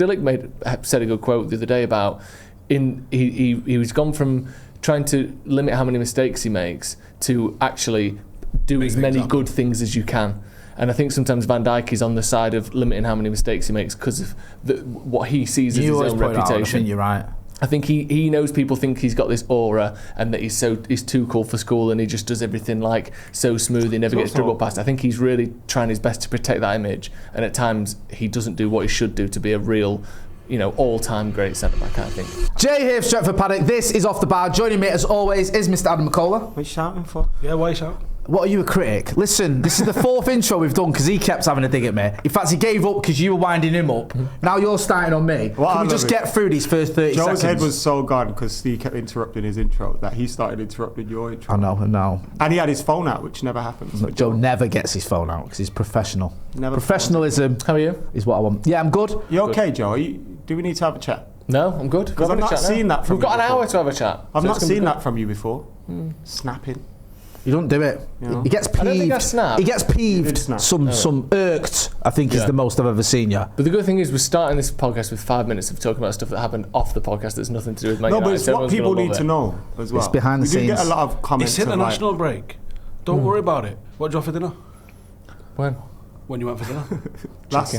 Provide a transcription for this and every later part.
De Ligt said a good quote the other day about he was gone from trying to limit how many mistakes he makes to actually do as many good things as you can. And I think sometimes Van Dijk is on the side of limiting how many mistakes he makes because of what he sees as his own reputation. I think you're right. I think he knows people think he's got this aura and that he's too cool for school and he just does everything like so smooth, he never gets dribbled past. I think he's really trying his best to protect that image, and at times he doesn't do what he should do to be a real, all-time great centre-back, I think. Jay here, Stretford, Paddock. This is Off the Bar. Joining me, as always, is Mr. Adam McKola. What are you shouting for? Yeah, why are you shouting? What, are you a critic? Listen, this is the 4th intro we've done because he kept having a dig at me. In fact, he gave up because you were winding him up. Now you're starting on me. Can we just get through these first 30 seconds? Joe's head was so gone because Steve kept interrupting his intro that he started interrupting your intro. I know. And he had his phone out, which never happens. Look, Joe never gets his phone out because he's professional. Professionalism. How are you? Is what I want. Yeah, I'm good. You okay, Joe? Do we need to have a chat? No, I'm good. Because I've not seen that from you. We've got an hour to have a chat. I've not seen that from you before. Snapping. You don't do it. He gets peeved. I don't think I snap. He gets peeved. Some irked, I think, is the most I've ever seen you. But the good thing is we're starting this podcast with 5 minutes of talking about stuff that happened off the podcast that's nothing to do with Man United. No, but it's what people need to know as well. It's behind the scenes. We do get a lot of comments. It's international break. Don't worry about it. What did you have for dinner? When you went for dinner?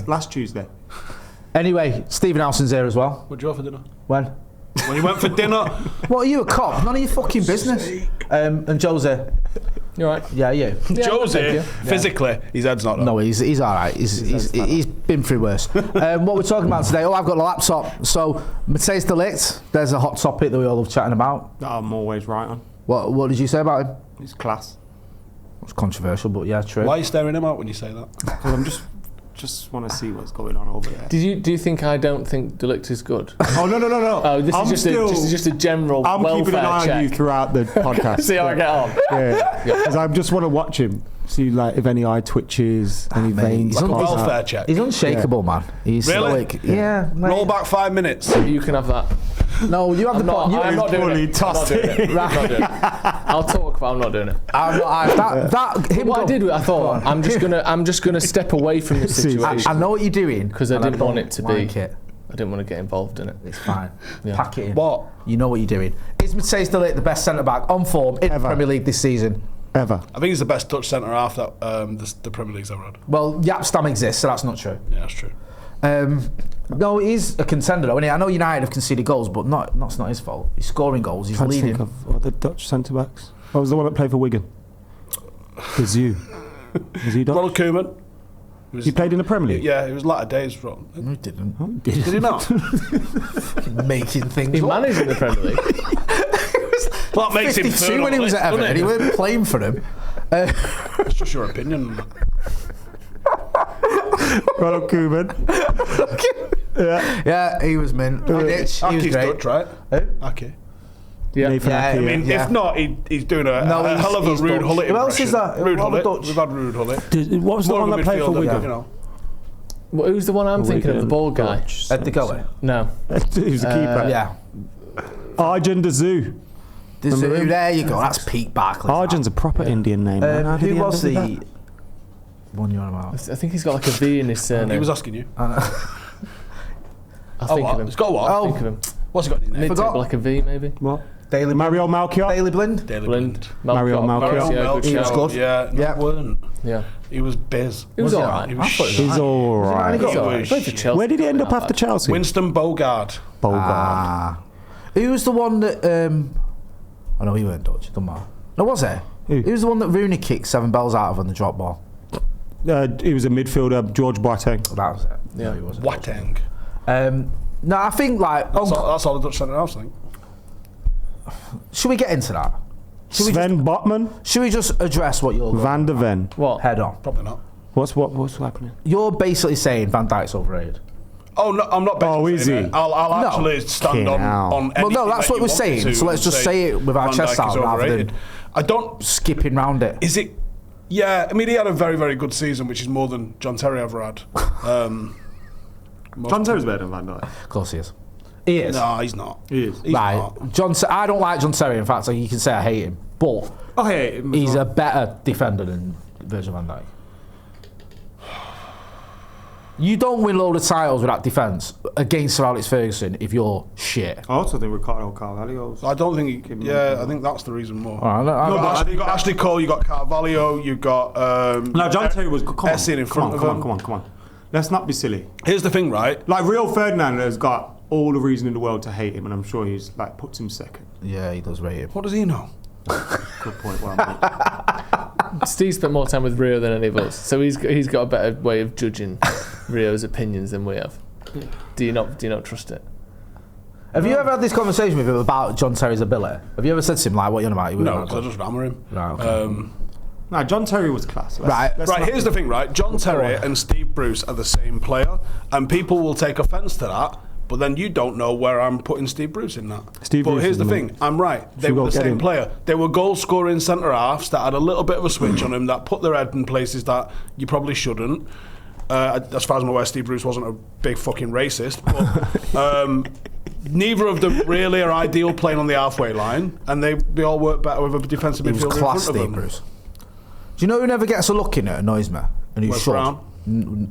last Tuesday. Anyway, Stephen Howson's here as well. What did you have for dinner? When you went for dinner. What, are you a cop? None of your fucking business. And Joe's here. You alright? Yeah, you. Joe's here. Physically, his head's not. No, he's alright. He's been through worse. What we're talking about today? I've got the laptop. So, Matthijs De Ligt. There's a hot topic that we all love chatting about. That I'm always right on. What did you say about him? He's class. It's controversial, but yeah, true. Why are you staring him out when you say that? Because I'm just want to see what's going on over there. Do you think I don't think De Ligt is good? Oh no! Oh, this is just a general welfare check. I'm keeping an eye on you throughout the podcast. See how I get on. Yeah, because I just want to watch him. See, like, if any eye twitches, any veins. Like a welfare check. He's unshakable, man. He's really? stoic. Yeah. Roll back 5 minutes. You can have that. No, you have the pot. I'm not doing it. I'll talk, but I'm not doing it. What I did, I thought I'm just gonna step away from the situation. I know what you're doing because I didn't want it to be. It. I didn't want to get involved in it. It's fine. Yeah. Pack it in. What? You know what you're doing. Is Matthijs De Ligt the best centre back on form in the Premier League this season? Ever. I think he's the best Dutch centre half that the Premier League's ever had. Well, Yapstam exists, so that's not true. Yeah, that's true. No, he's a contender though. I know United have conceded goals, but that's not his fault. He's scoring goals. He's leading. Think of the Dutch centre backs. What was the one that played for Wigan? Was you? Was he Dutch? Ronald Koeman. He played in the Premier League. Yeah, it was latter days. No, he didn't. Oh, did he not? Making things. He managed in the Premier League. That makes him 52 when he was at Everton. He weren't playing for him. That's just your opinion. Ronald Koeman. Yeah, he was mint. He was great. Dutch, right? Aki. Yeah. I mean, if not, he's doing a hell of a Ruud Gullit impression. Who else is that? Ruud Gullit. We've had Ruud Gullit. What was the one that played for Wigan? Who's the one I'm thinking of? The bald guy. Ed De Goey? No. Who's the keeper? Yeah. Arjun Dazoo. Dazoo, there you go. That's Pete Barclay. Arjun's a proper Indian name. Who was the one you're on about? I think he's got like a V in his surname. He was asking you. I'll think of him. He's got what? I'll think of him. What's he got in his name? Like a V, maybe. What? Mario Malchiot. Daley Blind. Mario Malchiot. He was good. Yeah. Weren't. Yeah. He was biz. He was alright. He's alright. Where did he end up after Chelsea? Winston Bogard. Who was the one that? Oh no, he weren't Dutch. Doesn't matter. No, was he? Who was the one that Rooney kicked 7 bells out of on the drop ball? He was a midfielder, George Boateng. Oh, that was it. Yeah, no, he wasn't. Boateng. No, I think like that's all the Dutch centre halves think. Should we get into that? Sven Botman. Should we just address what you're Van der Ven. What? Head on. Probably not. What's happening? You're basically saying Van Dijk's overrated. Oh no, I'm not. Oh, is he? I'll actually stand on. Well, no, that's what we're saying. So let's just say it with our chest out rather than I don't skipping round it. Is it? Yeah, I mean, he had a very, very good season, which is more than John Terry ever had. John Terry's better than Van Dijk. Of course he is. He is. No, he's not. He is. He's right. not. I don't like John Terry. In fact, so you can say I hate him, but I hate him. He's a better defender than Virgil van Dijk. You don't win load of titles with that defence against Sir Alex Ferguson if you're shit. I also think Ricardo Carvalho's. I don't think he. I think that's the reason more. All right, You got Ashley Cole, you got Carvalho, you got. No, John Terry was. Come on. Let's not be silly. Here's the thing, right? Like Rio Ferdinand has got all the reason in the world to hate him, and I'm sure he's like puts him second. Yeah, he does rate him. What does he know? Good point. Well, Steve spent more time with Rio than any of us, so he's got a better way of judging Rio's opinions than we have. Do you not trust it? Have you ever had this conversation with him about John Terry's ability? Have you ever said to him like, "What are you on about?" No, because I just rammer him. Right, okay. no, John Terry was class. Right. Here's the thing, right? John Terry and Steve Bruce are the same player, and people will take offence to that. But then you don't know where I'm putting Steve Bruce in that. But here's the thing, I'm right. They were the same player. They were goal-scoring centre-halves that had a little bit of a switch on them, that put their head in places that you probably shouldn't. As far as I'm aware, Steve Bruce wasn't a big fucking racist. But neither of them really are ideal playing on the halfway line, and they all work better with a defensive midfielder in front of them. He was class, Steve Bruce. Do you know who never gets a look in it? Annoys me. And Wes Brown.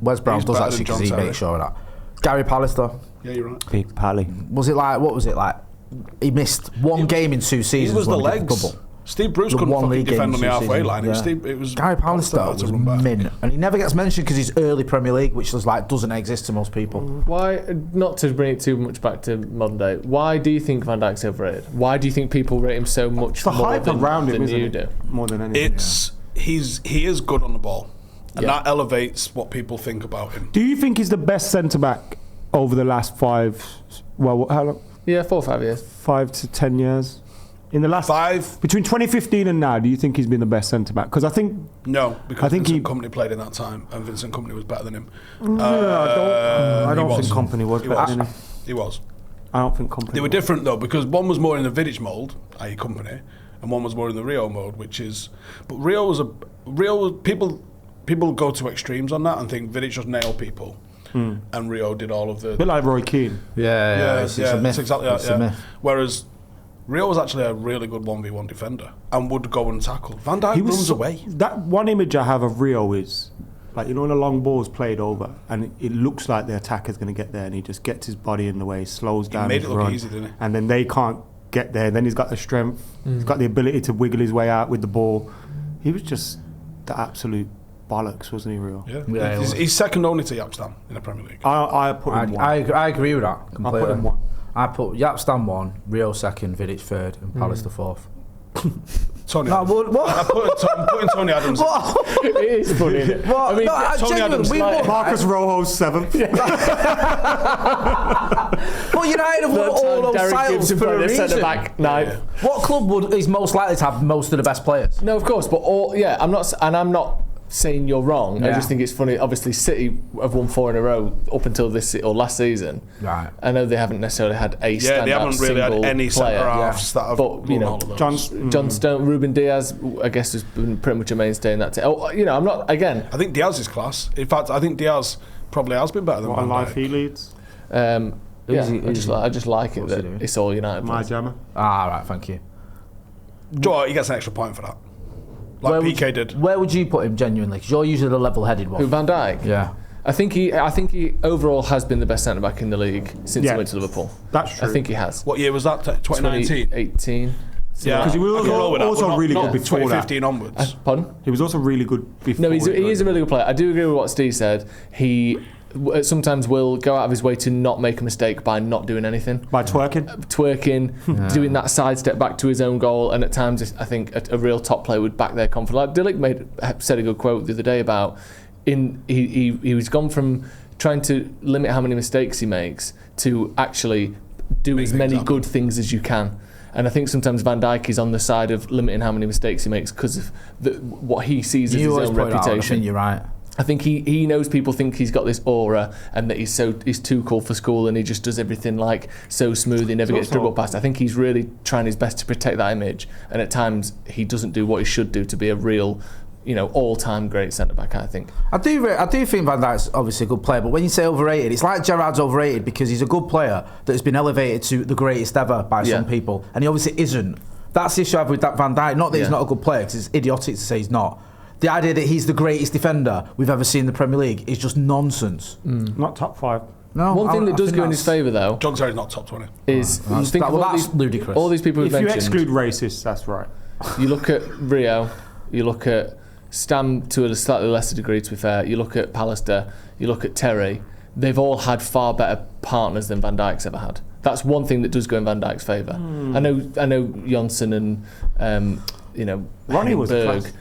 Wes Brown does actually because he makes sure of that. Gary Pallister. Yeah, you're right. Big Pally. Was it like, what was it like? He missed one game in 2 seasons. He was the when legs. Steve Bruce couldn't fucking defend on the halfway line. It was Gary Pallister was mint, and he never gets mentioned because he's early Premier League, which was like doesn't exist to most people. Why, not to bring it too much back to modern day, why do you think Van Dijk's overrated? Why do you think people rate him so much more hype around him, than isn't you it? do? More than anything. He is good on the ball, and that elevates what people think about him. Do you think he's the best centre back over the last 5? Well, how long? Yeah, 4 or 5 years. 5 to 10 years. In the last 5 between 2015 and now, do you think he's been the best centre back? Because I think Vincent Kompany played in that time, and Vincent Kompany was better than him. I don't think Kompany was better than him. He was. I don't think Kompany. They were different though, because one was more in the Vidic mould, i.e. Kompany, and one was more in the Rio mode, which is. But Rio was people go to extremes on that and think Vidic just nailed people. And Rio did all of the. A bit like Roy Keane. It's a myth. It's exactly that. It's a myth. Whereas Rio was actually a really good 1v1 defender and would go and tackle. Van Dijk runs away. That one image I have of Rio is like, you know, when a long ball's played over and it looks like the attacker's going to get there, and he just gets his body in the way, slows down. He made it look easy, didn't he? And then they can't get there. Then he's got the strength. He's got the ability to wiggle his way out with the ball. He was just the absolute bollocks, wasn't he, Rio? Yeah, he's second only to Yapstam in the Premier League. I put him 1. I agree with that completely. I put him 1. I put Yapstam 1, Rio 2nd, Vidic 3rd, and Pallister 4th. Tony. No, Adams. what? I'm putting Tony Adams. It is funny, isn't it? What? I mean, No, Tony Adams. Marcus Rojo's 7th. But United have won all those titles for a reason. Centre-back 9th. What club is most likely to have most of the best players? No, of course, but I'm not saying you're wrong. I just think it's funny. Obviously, City have won 4 in a row up until last season. Right. I know they haven't necessarily had a standout they haven't really had any centre halves that have. But you know, John Stone, Ruben Diaz, I guess, has been pretty much a mainstay in that team. I'm not again. I think Diaz is class. In fact, I think Diaz probably has been better than Van Dijk. Life he leads. I just like it that it's all United. My jammer. Right, thank you. Joe, he gets an extra point for that. Like PK did. Where would you put him genuinely? Because you're usually the level-headed one. Who, Van Dijk? Yeah. I think he overall has been the best centre back in the league since he went to Liverpool. That's true. I think he has. What year was that? 2019. 2018. Yeah, because he was also really good before 2015 onwards. Pardon? He was also really good before. No, he is a really good player. I do agree with what Steve said. He sometimes will go out of his way to not make a mistake by not doing anything. By twerking, doing that side step back to his own goal, and at times I think a real top player would back their confidence. Like De Ligt said a good quote the other day about he was gone from trying to limit how many mistakes he makes to actually do as many good things as you can. And I think sometimes Van Dijk is on the side of limiting how many mistakes he makes because of what he sees as his own reputation. I think you're right. I think he knows people think he's got this aura and that he's too cool for school and he just does everything like so smooth, he never gets dribbled past. I think he's really trying his best to protect that image, and at times he doesn't do what he should do to be a real, all-time great centre-back, I think. I do think Van Dijk's obviously a good player, but when you say overrated, it's like Gerrard's overrated because he's a good player that has been elevated to the greatest ever by some people, and he obviously isn't. That's the issue I have with that Van Dijk. Not that he's not a good player, because it's idiotic to say he's not. the idea that he's the greatest defender we've ever seen in the Premier League is just nonsense. Not top 5. No, One thing that does go in his favour, though, John Terry's not top 20. is that's ludicrous. All these people If we've you mentioned. exclude racists, that's right. You look at Rio, you look at Stam to a slightly lesser degree, to be fair. You look at Pallister, you look at Terry. They've all had far better partners than Van Dijk's ever had. That's one thing that does go in Van Dijk's favour. I know Johnson and Ronnie was Berg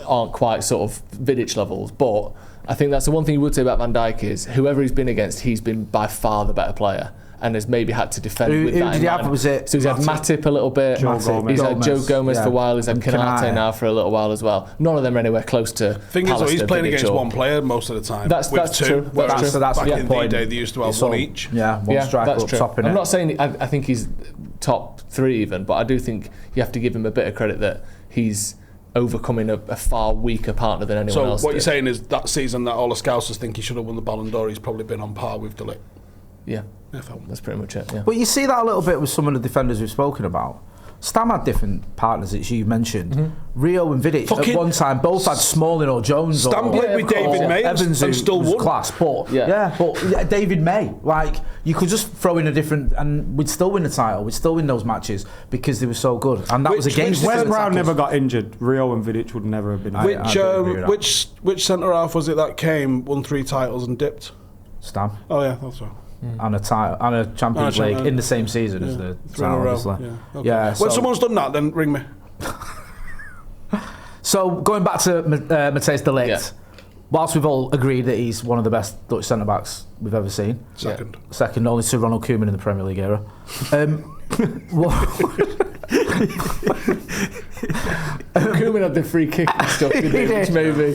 aren't quite sort of Vidic levels, but I think that's the one thing you would say about Van Dijk is whoever he's been against, he's been by far the better player. And has maybe had to defend with that did in he mind. have? Was it So he's had Matip a little bit. He's had Joe Gomez for a while. He's had Canate now for a little while as well. None of them are anywhere close to. Thing is, though, he's playing against one player most of the time. That's two. true. That's true. So that's back in point. the day, they used to have one each. Yeah, one striker that's up true. top in I'm it. not saying I think he's top 3 even, but I do think you have to give him a bit of credit that he's overcoming a far weaker partner than anyone else. So what you're saying is that season that all the Scousers think he should have won the Ballon d'Or, he's probably been on par with De Ligt. Yeah, that's pretty much it. Yeah. But you see that a little bit with some of the defenders we've spoken about. Stam had different partners, as you mentioned. Rio and Vidic at one time both had Smalling or Jones. Stam played with David May Evans, and still won. Class, but David May, like you could just throw in a different, and we'd still win the title. We'd still win those matches because they were so good, and that was against. Wes Brown never got injured. Rio and Vidic would never have been. Which centre half was it that came, won 3 titles and dipped? Stam. Oh yeah, that's right. And a title and a Champions League in the same season as the title, obviously. Yeah. When someone's done that, then ring me. So going back to Matthijs De Ligt, whilst we've all agreed that he's one of the best Dutch centre backs we've ever seen, second only to Ronald Koeman in the Premier League era. Koeman had the free kick and stuff, which maybe.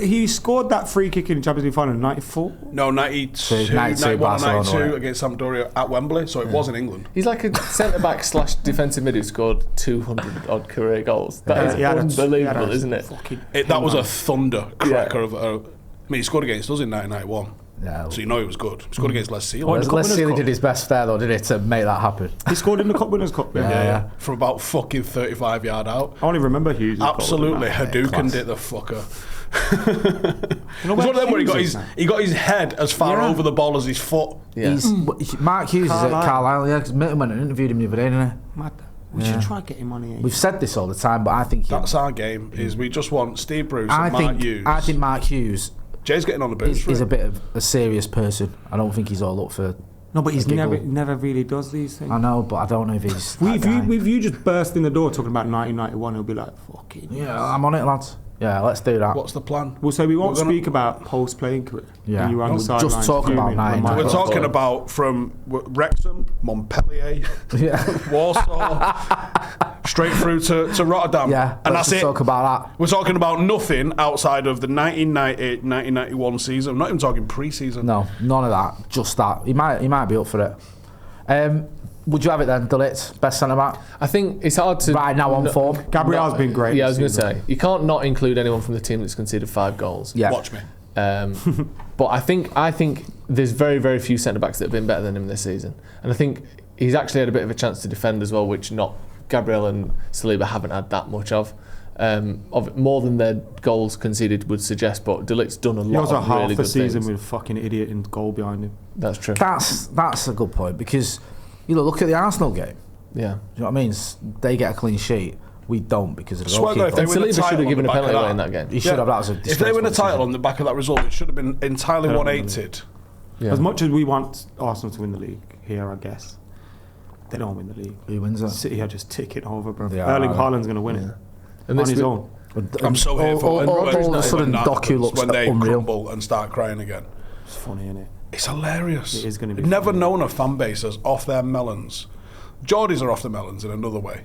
He scored that free kick in the Champions League final in '94. No, 92, 92 against Sampdoria at Wembley, so it was in England. He's like a centre-back / defensive mid who scored 200-odd career goals. That is unbelievable, isn't it? That was a thunder cracker of I mean, he scored against us in 1991. Yeah. So you know he was good. He scored against Les Sealy. Les Sealy did his best there, though, didn't he, to make that happen? He scored in the Cup Winners' Cup. Yeah. From about fucking 35 yard out. I only remember Hughes. Absolutely, Hadouken did the fucker. It was one of them where he got his head as far over the ball as his foot. Yeah. Mark Hughes is at Carlisle, because Milton went and interviewed him the other day, didn't he? Mad. We should try and get him on here. We've said this all the time, but I think that's our game. Is we just want Steve Bruce and Mark Hughes. I think Mark Hughes. Jay's getting on the boots. He's a bit of a serious person. I don't think he's all up for. No, but he's never really does these things. I know, but I don't know if he's. If you just burst in the door talking about 1991, he'll be like, "Fucking yeah, I'm on it, lads." Yeah, let's do that. What's the plan? Well, so we won't speak about post-playing career. Yeah, you just talk about 9. We're talking about from Wrexham, Montpellier, Warsaw, straight through to Rotterdam. Yeah, and that's it. Talk about that. We're talking about nothing outside of the 1990-1991 season. I'm not even talking pre-season. No, none of that. Just that. He might be up for it. Would you have it then, De Ligt, best centre back? I think it's hard to right now on form. Gabriel's been great. Yeah, I was going to say you can't not include anyone from the team that's conceded 5 goals. Yeah. Watch me. But I think there's very, very few centre backs that have been better than him this season, and I think he's actually had a bit of a chance to defend as well, which not Gabriel and Saliba haven't had that much of more than their goals conceded would suggest. But De Ligt's done a lot of really good things. He also half the season with a fucking idiot in goal behind him. That's true. That's a good point because. Look at the Arsenal game. Yeah. Do you know what I mean? They get a clean sheet. We don't because of the goalkeeper. And Saliba should have given a penalty away in that game. He should have. That was a if they win a title on the back of that result, it should have been entirely 180'd. Yeah. As much as we want Arsenal to win the league here, I guess, they don't win the league. Who wins it? City are just ticking over, bro. Erling Haaland's going to win it on his own. I'm so here for all of a sudden Doku looks when they unreal. crumble and start crying again. It's funny, isn't it? It's hilarious. It is going to be. Never known a fan base as off their melons. Geordies are off the melons in another way.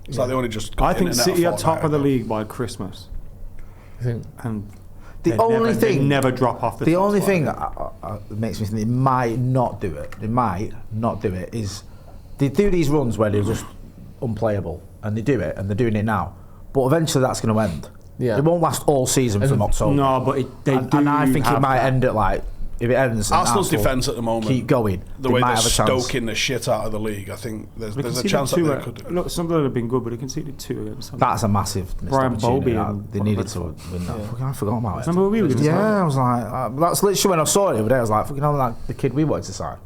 It's like they only just. I think City are top of the league by Christmas. And the only thing they never drop off the. The only thing that makes me think they might not do it. They might not do it is they do these runs where they're just unplayable, and they do it, and they're doing it now. But eventually, that's going to end. Yeah, it won't last all season from October. No, but they do. And I think it might end at like if it ends, Arsenal's defence at the moment, keep going. The way they're stoking the shit out of the league, I think there's a chance that they could. Look, some of them have been good, but they conceded 2 against. That's a massive Brian Bowlby. They needed to win that. I forgot about it. Remember we were I was like, that's literally when I saw it the other day. I was like, fucking hell, like the kid we wanted to sign.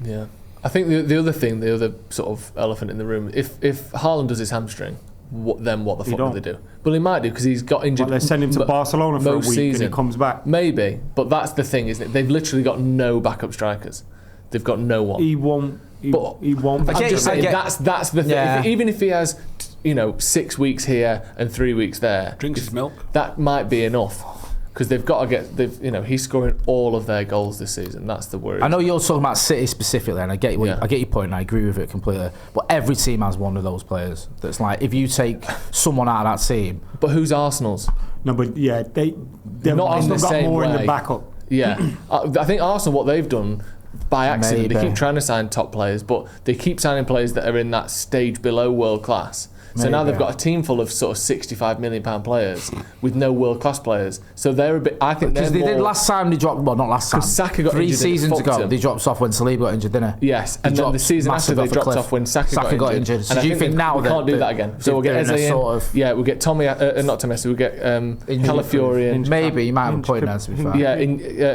Yeah. I think the other sort of elephant in the room, if Haaland does his hamstring, then what the fuck do they do? Well, he might do because he's got injured. They send him to Barcelona for a week season. and he comes back. Maybe, but that's the thing, isn't it? They've literally got no backup strikers. They've got no one. He won't. I'm just saying that's the thing. Yeah. Even if he has, 6 weeks here and 3 weeks there, drinks his milk. That might be enough. Because they've got to get, he's scoring all of their goals this season. That's the worry. I know you're talking about City specifically, and I get your point, and I agree with it completely. But every team has one of those players that's like, if you take someone out of that team. But who's Arsenal's? No, but yeah, they've not in the got same more way. in the backup. Yeah, I think Arsenal, what they've done by accident, Maybe. they keep trying to sign top players, but they keep signing players that are in that stage below world class. So now they've got a team full of sort of £65 million players with no world-class players. So they're a bit. I think because they did last time they dropped. Well, not last time. Saka got 3 injured, seasons ago. They dropped off when Saliba got injured, didn't they? Yes, and then the season after they dropped off when Saka got injured. So do you think now we can't do that again? So we'll get Eze in. We'll get Tommy. Not Tommy. We'll get Calafiori in. Maybe you might have a point there. To be fair. Yeah,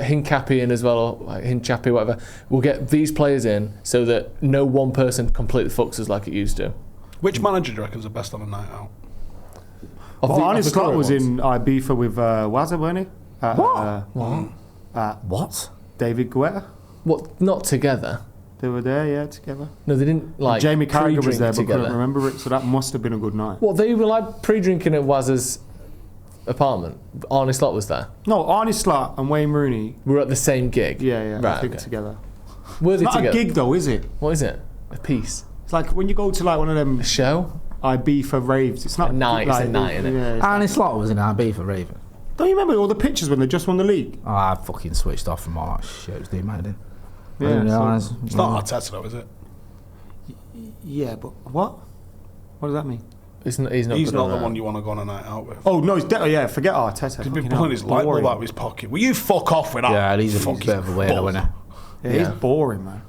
Hincapi in as well, or Hinchapi, whatever. We'll get these players in so that no one person completely fucks us like it used to. Which manager do you reckon is the best on a night out? Arne Slot was in Ibiza with Wazza, weren't he? What? David Guetta. What? Not together. They were there, yeah, together. No, they didn't like. Jamie Carragher was there, but together. couldn't remember it. So that must have been a good night. Well, they were like pre-drinking at Wazza's apartment. Arne Slot was there. No, Arne Slot and Wayne Rooney were at the same gig. Yeah, right, I think together. Were they it's not together? a gig though, is it? What is it? A piece. It's like when you go to like one of them a show. Ibiza raves. It's not a night. Like, it's a night, isn't it? Yeah, Arne Slot was in Ibiza raving. Don't you remember all the pictures when they just won the league? Oh, I fucking switched off from all that shit. It was the amazing. Yeah, it's not Arteta though, is it? Yeah, but what? What does that mean? He's not the one you want to go on a night out with. Oh no, yeah. Forget Arteta. He's been pulling his light bulb out of his pocket. Will you fuck off with that? Yeah, he's a bit of a weirdo, isn't he? Yeah, he's boring, man.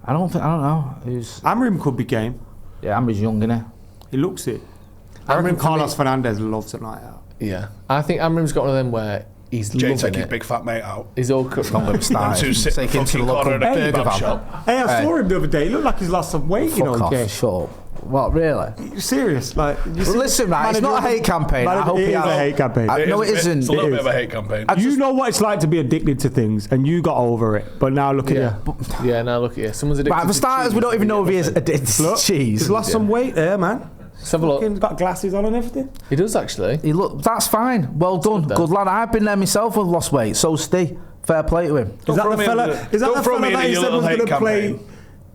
I don't know. Amrim could be game. Yeah, Amrim's young, isn't he? He looks it. I reckon Carlos Fernandez loves a night out. Yeah, I think Amrim's got one of them where he's Jay loving take his it. big fat mate out. He's all cut. Not going to start. Take him to the local burger shop. Hey, I saw him the other day. He looked like he's lost some weight, Fuck off, shut up. What, really? You're serious? Like, listen, man, it's not a hate campaign. I hope it is a hate campaign. No, it isn't. It's a little bit of a hate campaign. You know what it's like to be addicted to things, and you got over it. But now look at you. Yeah, now look at you. Someone's addicted. Right, for starters, we don't even know if he is addicted to cheese. He's lost some weight there, man. Let's have a look. He's got glasses on and everything. He does actually. That's fine. Well done. Good lad. I've been there myself and lost weight. So Steve, fair play to him. Is that the fella that he said was going to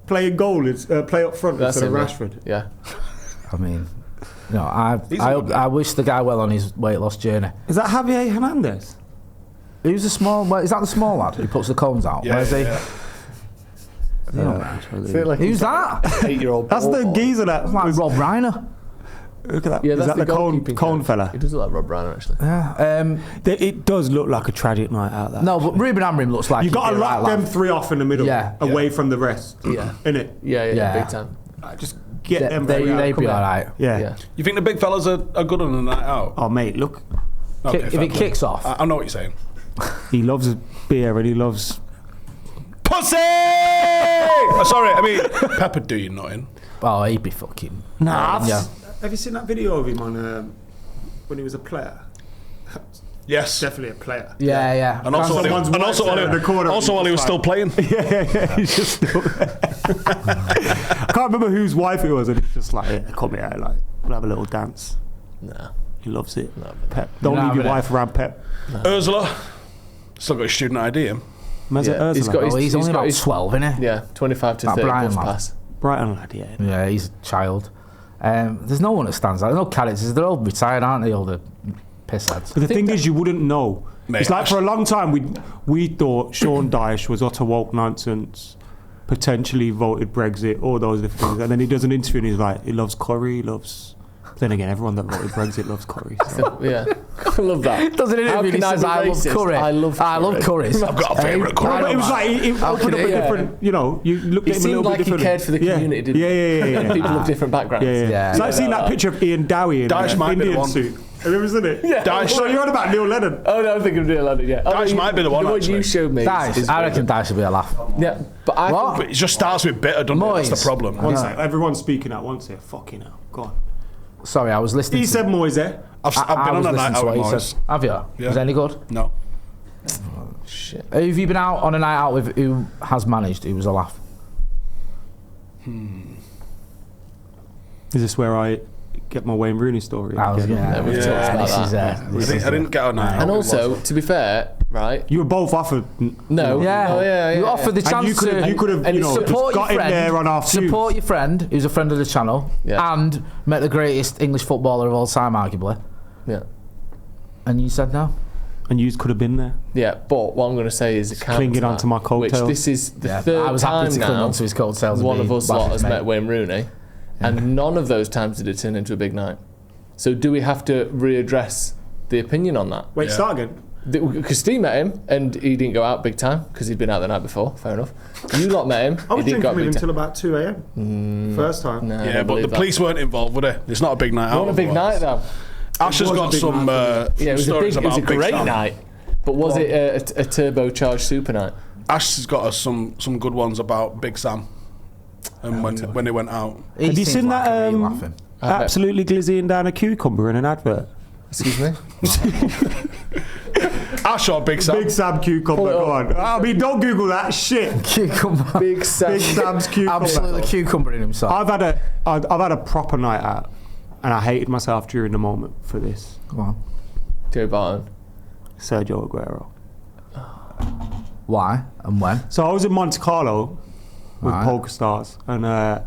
play in goal, play up front instead of Rashford? Yeah. I mean, I wish the guy well on his weight loss journey. Is that Javier Hernandez? Who's the small? Is that the small lad who puts the cones out? Yeah, Where's he? Who's that? 8-year-old. That's the geezer that like Rob Reiner. Look at that. Yeah, is that the cone fella? He does look like Rob Reiner actually. Yeah. It does look like a tragic night out. That. No, but Ruben Amrim looks like you got to lock them 3 off in the middle, away from the rest. Yeah, innit? Yeah, big time. Just get them. They'd be all right. Yeah. You think the big fellas are good on a night out? Oh, mate, look. Okay, if it kicks off, I know what you're saying. He loves beer and he loves pussy. Sorry, I mean Pepper do you nothing. Oh, he'd be fucking. Nah. Have you seen that video of him on when he was a player? Yes, definitely a player. Yeah. And also while he was still playing. Yeah. He's just still there. I can't remember whose wife it was, and he's just like, come here, like, we'll have a little dance. No. He loves it. No, Pep. Don't leave your wife around Pep. No. Ursula. Still got his student ID, him. He's only about 12, isn't he? Yeah, 25 to 30 plus pass. Brighton lad, yeah. Yeah, he's a child. There's no one that stands out. There's no characters. They're all retired, aren't they? All the pissheads. But the thing is, you wouldn't know. Mate, it's like for a long time we thought Sean Dyche was utter woke nonsense, potentially voted Brexit, all those different things. And then he does an interview and he's like, he loves curry, he loves Then again, everyone that voted Brexit loves curry. So. Yeah, I love that. Doesn't it? How can I be racist? I love curries. I've got a favourite curry. It was like it opened up a different. You know, you looked at him a little bit different. He cared for the community, didn't he? Yeah. People of different backgrounds. Yeah. So I've seen that picture of Ian Dowie in an Indian suit. Have you ever seen it? Yeah. Daesh. Oh, you're on about Neil Lennon. Oh no, I'm thinking of Neil Lennon. Yeah. Daesh might be the one. The one actually. you showed me. Daesh. I reckon Daesh would be a laugh. Yeah, but I What? think But it just starts with bitter, doesn't it? That's the problem. One sec. Everyone's speaking at once here. Fucking hell. Go on. Sorry, I was listening. He said Moise there. I've been on a night out with Moise. Have you? Yeah. Was it any good? No. shit. Who have you been out on a night out with who has managed? Who was a laugh? Is this where I get my Wayne Rooney story? I was, again? yeah, we've talked about this I didn't get a night out. And with also, Moise. to be fair, right? You were both offered. No. Yeah. Oh, yeah. You offered the chance And you could have, and you know, just support your got in friend, there on our fuse. support your friend who's a friend of the channel, Yeah. and met the greatest English footballer of all time, arguably. Yeah. And you said no. And you could have been there. Yeah, but what I'm going to say is it counts clinging that, onto my coattails. Which this is the Yeah, third I was happy time to cling now onto his coattails. one of us lot has mate. met Wayne Rooney, and none of those times did it turn into a big night. So do we have to readdress the opinion on that? Wait, start again. Because Steve met him and he didn't go out big time because he'd been out the night before. Fair enough. You lot met him. I was he didn't go drinking out with him big until time. about 2 a.m. First time. No, I Yeah, don't but believe the that. police weren't involved, were they? It's not a big night out. Not a big night though. Ash has was a got big some night Yeah, it was a stories big. It was about a Big great Sam. night. But was it a turbocharged super night? Ash has got us some good ones about Big Sam and when they went out. He Have you seems seen like that? a real laughing. Absolutely glizzying down a cucumber in an advert. Excuse me. Ash or Big Sam? Big Sam cucumber. Go on. I mean, don't Google that shit. Cucumber. Big Sam. Big Sam's cucumber. Absolutely cucumbering himself. I've had a proper night out, and I hated myself during the moment for this. Go on. Joe Barton. Sergio Aguero. Why and when? So I was in Monte Carlo with Right. Polka Stars, and it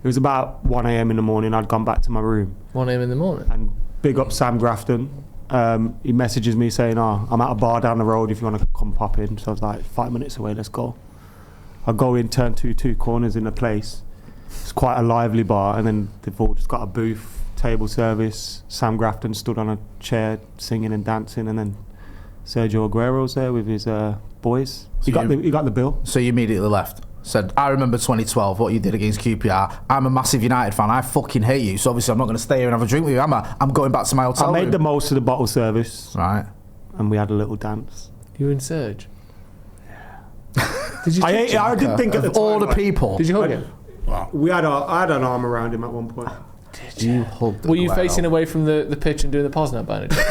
was about 1 a.m. in the morning. I'd gone back to my room, 1 a.m. in the morning. and big up Sam Grafton. He messages me saying, "Oh, I'm at a bar down the road. If you want to come pop in." So I was like, 5 minutes away. Let's go. I go in, turn two corners in the place. It's quite a lively bar, and then they've all just got a booth, table service. Sam Grafton stood on a chair singing and dancing, and then Sergio Aguero's there with his boys. He got the bill. So you immediately left. Said, I remember 2012, what you did against QPR. I'm a massive United fan. I fucking hate you. So obviously I'm not going to stay here and have a drink with you, am I? I'm going back to my hotel I made room. the most of the bottle service, Right. and we had a little dance. You and Serge. Did you? I did think at the Of time, all the like, people. Did you hug him? Wow. I had an arm around him at one point. You hugged Were you Aguero. facing away from the pitch and doing the Posner by any chance?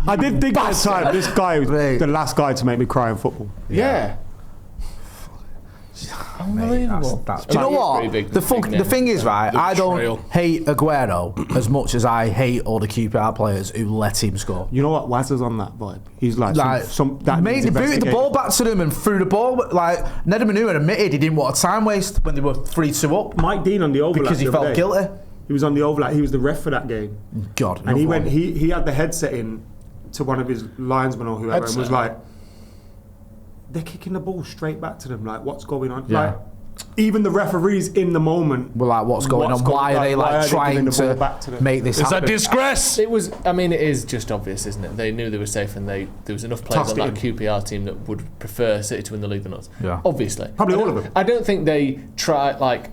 I did think at the time this guy was Mate. the last guy to make me cry in football. Yeah. Unbelievable. That's do you know Pretty what? big- The big name. thing is, right, I betrayal. don't hate Aguero as much as I hate all the QPR players who let him score. You know what? Wazza's on that vibe. He's like, Like, that made needs they booted the investigating. ball back to them and threw the ball. Like, Ned Manu admitted he didn't want a time waste when they were 3-2 up Mike Dean on the overlap because he the other felt day. guilty. He was on the overlap. He was the ref for that game, God. and he another went. one. He had the headset in to one of his linesmen or whoever, and was Headset. like, "They're kicking the ball straight back to them. Like, what's going on?" Yeah. Like, even the referees in the moment We're like, what's going on? Why are they like trying giving the ball to back to them? make this It's a happen? disgrace. It was. I mean, it is just obvious, isn't it? They knew they were safe, and there was enough players Tossed on it that in. QPR team that would prefer City to win the league than us. Yeah. Obviously, Probably I all don't- of them. I don't think they try like.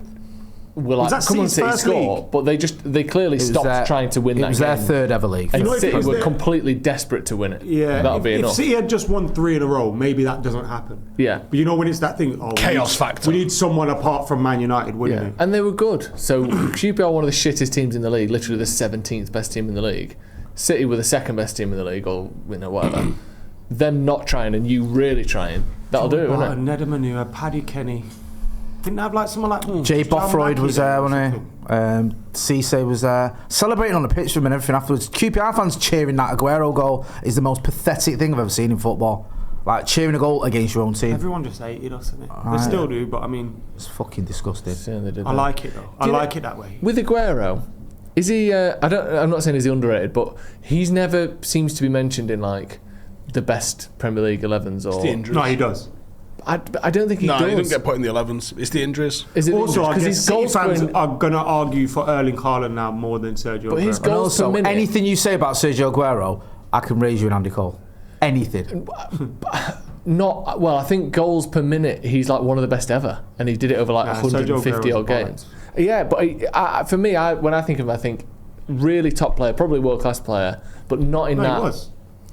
Were like, that come on, City's City first score, league? but they clearly It was stopped their- trying to win It that was game. their third ever league. And You know, if it City was were their- completely desperate to win it. Yeah, that'll be if enough. City had just won 3 in a row, maybe that doesn't happen. Yeah. But you know when it's that thing, oh, Chaos factor. We need someone apart from Man United winning Yeah, it. and they were good. So QPR are one of the shittest teams in the league, literally the 17th best team in the league. City were the second best team in the league, or whatever. Them not trying and you really trying, that'll do it, won't it? Ned Manua, Paddy Kenny. Didn't they have like someone like Jay John Bothroyd Mackey was there, wasn't he? Cisse was there. Celebrating on the pitch with him and everything afterwards. QPR fans cheering that Aguero goal is the most pathetic thing I've ever seen in football. Like, cheering a goal against your own team. Everyone just hated us, innit? Right. They still do, but I mean, It's fucking disgusting. Yeah, they did I that. like it though. I you know- like it that way. With Aguero, is he? I'm not saying is he underrated, but he's never seems to be mentioned in like the best Premier League 11s or. The injuries. No, he does. I don't think he does. No, he doesn't get put in the 11s. It's the injuries. Is it Also, I guess City fans going... are going to argue for Erling Haaland now more than Sergio Aguero. But his goals and also, per minute... anything you say about Sergio Aguero, I can raise you an Andy Cole. Anything. Not well. I think goals per minute, he's like one of the best ever, and he did it over like 150 odd games. Yeah, but for me, when I think of him, I think really top player, probably world class player, but not in that. He was.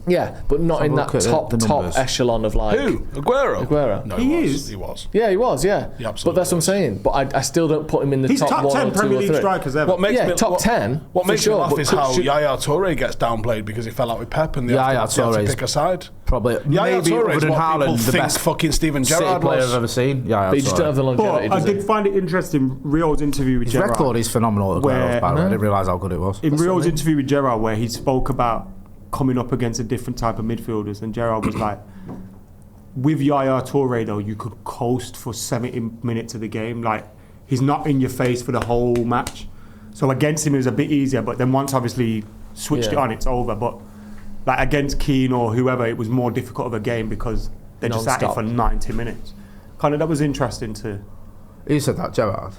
Yeah, but not in that top echelon of like... Who? Aguero? No, he is. He was. Yeah, he was, yeah. He absolutely but that's what I'm saying. But I still don't put him in the He's top 1 10 or 2 Premier or League 3. strikers ever. Top 10. What makes me laugh is how should... Yaya Toure gets downplayed because he fell out with Pep and they had to pick a side. Probably. Yaya Maybe Toure other is than what people Haaland, the think best fucking Steven City Gerrard player was. I've ever seen. But you just don't have the longevity, I did find it interesting, Rio's interview with His Gerrard. record is phenomenal. I didn't realise how good it was. In Rio's interview with Gerrard, where he spoke about coming up against a different type of midfielders, and Gerrard was like, with Yaya Toure though, you could coast for 70 minutes of the game. Like, he's not in your face for the whole match. So against him it was a bit easier, but then once obviously switched it on, it's over. But like against Keane or whoever, it was more difficult of a game because they're just at it for 90 minutes. Kind of, that was interesting too. Who said that, Gerrard?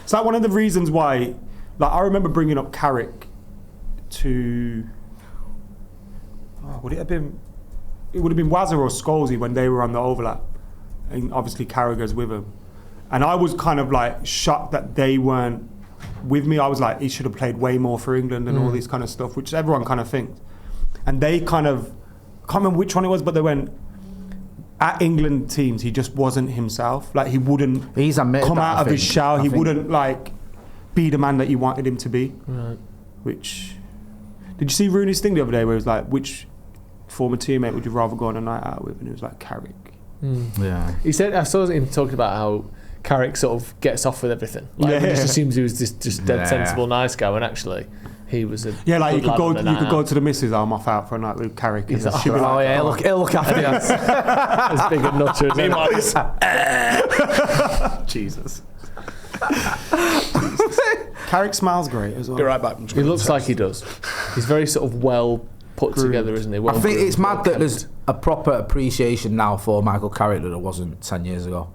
It's like one of the reasons why, like I remember bringing up Carrick to, would it have been? It would have been Wazza or Scholesy when they were on the overlap, and obviously Carragher's with him. And I was kind of like shocked that they weren't with me. I was like, he should have played way more for England and all this kind of stuff, which everyone kind of thinks. And they kind of, I can't remember which one it was, but they went, at England teams, he just wasn't himself. Like he wouldn't come out of his shell. He wouldn't like be the man that you wanted him to be. Right. Which, did you see Rooney's thing the other day where it was like, which former teammate would you rather go on a night out with? And it was like Carrick. Yeah. He said, I saw him talking about how Carrick sort of gets off with everything. Like, he just assumes he was just dead sensible, nice guy, when actually he was a like you could go to the missus. I'm off out for a night with Carrick. He's like, he'll look after you. As big a nutter as Jesus. Carrick smiles great as well. Be right back. He looks like he does. He's very sort of well put together, isn't he? I think it's mad that there's a proper appreciation now for Michael Carrick that there wasn't 10 years ago.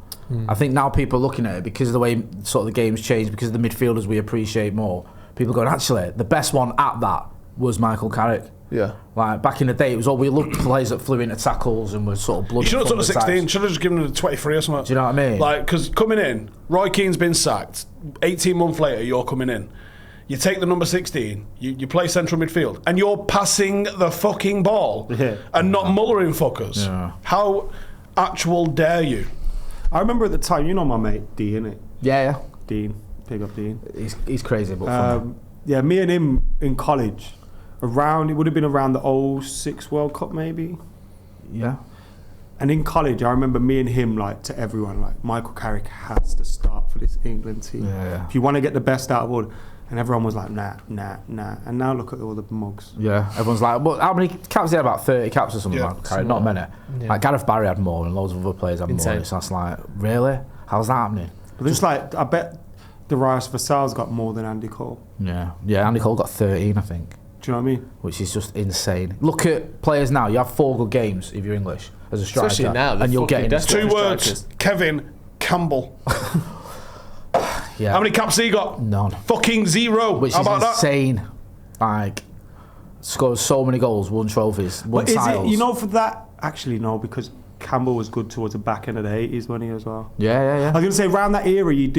I think now people are looking at it because of the way sort of the game's changed, because of the midfielders we appreciate more. People going, actually, the best one at that was Michael Carrick. Yeah. Like, back in the day, it was all we looked players that flew into tackles and were sort of bloody. You should have took the 16. Should have just given him the 23 or something. Do you know what I mean? Like, because coming in, Roy Keane's been sacked. 18 months later, you're coming in. You take the number 16, you play central midfield, and you're passing the fucking ball and not mullering fuckers. Yeah. How actual dare you? I remember at the time, you know my mate, D, innit? Yeah. Dean. Big up Dean. He's crazy, but funny. Yeah, me and him in college, it would have been around the 06 World Cup maybe. Yeah. And in college, I remember me and him, like, to everyone, like, Michael Carrick has to start for this England team. Yeah. If you want to get the best out of all. And everyone was like, nah. And now look at all the mugs. Yeah, everyone's like, well, how many caps? He had about 30 caps or something like that. Not many. Yeah. Like Gareth Barry had more and loads of other players had more. So that's like, really? How's that happening? But it's like, I bet Darius Vassell's got more than Andy Cole. Yeah, Andy Cole got 13, I think. Do you know what I mean? Which is just insane. Look at players now. You have 4 good games if you're English as a striker. Especially now. And you'll get in. 2 words, Kevin Campbell. Yeah. How many caps he got? None. Fucking 0. Which How is about insane. Like, scores so many goals, won trophies, won titles. Is it, you know, for that? Actually, no, because Campbell was good towards the back end of the 80s, wasn't he, as well? Yeah. I was going to say, around that era, you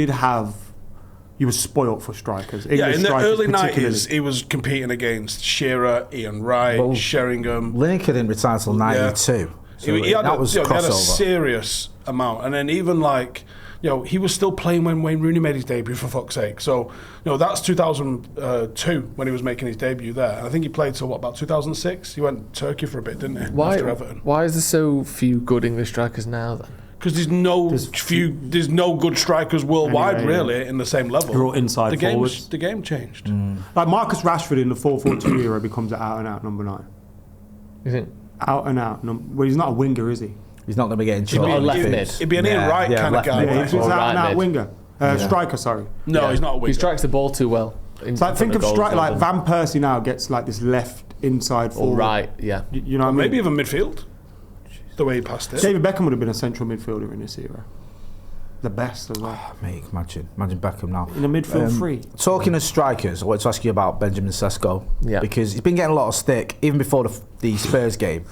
were spoilt for strikers. English in the early 90s, he was competing against Shearer, Ian Wright, Sheringham. Lineker didn't retire until 92. So he had he had a serious amount. And then even like, he was still playing when Wayne Rooney made his debut, for fuck's sake. So, that's 2002 when he was making his debut there. And I think he played till, about 2006? He went to Turkey for a bit, didn't he? After Everton. Why is there so few good English strikers now, then? Because there's no good strikers worldwide, really, in the same level. They're all inside forwards. The game changed. Like Marcus Rashford in the 4-4-2 era becomes an out-and-out number 9. You think? Out-and-out. Well, he's not a winger, is he? He's not going to be getting shot. He'd be an Ian Wright kind of guy. Yeah, he's an out-and-out winger. Striker, sorry. No, he's not a winger. He strikes the ball too well. It's like, think of like Van Persie now gets like this left inside forward. Right, yeah. You know what I mean? Maybe even midfield. the way he passed it. David Beckham would have been a central midfielder in this era. The best as well. Oh, mate, imagine Beckham now. In a midfield three. Talking of strikers, I wanted to ask you about Benjamin Sesko. Yeah. Because he's been getting a lot of stick, even before the Spurs game.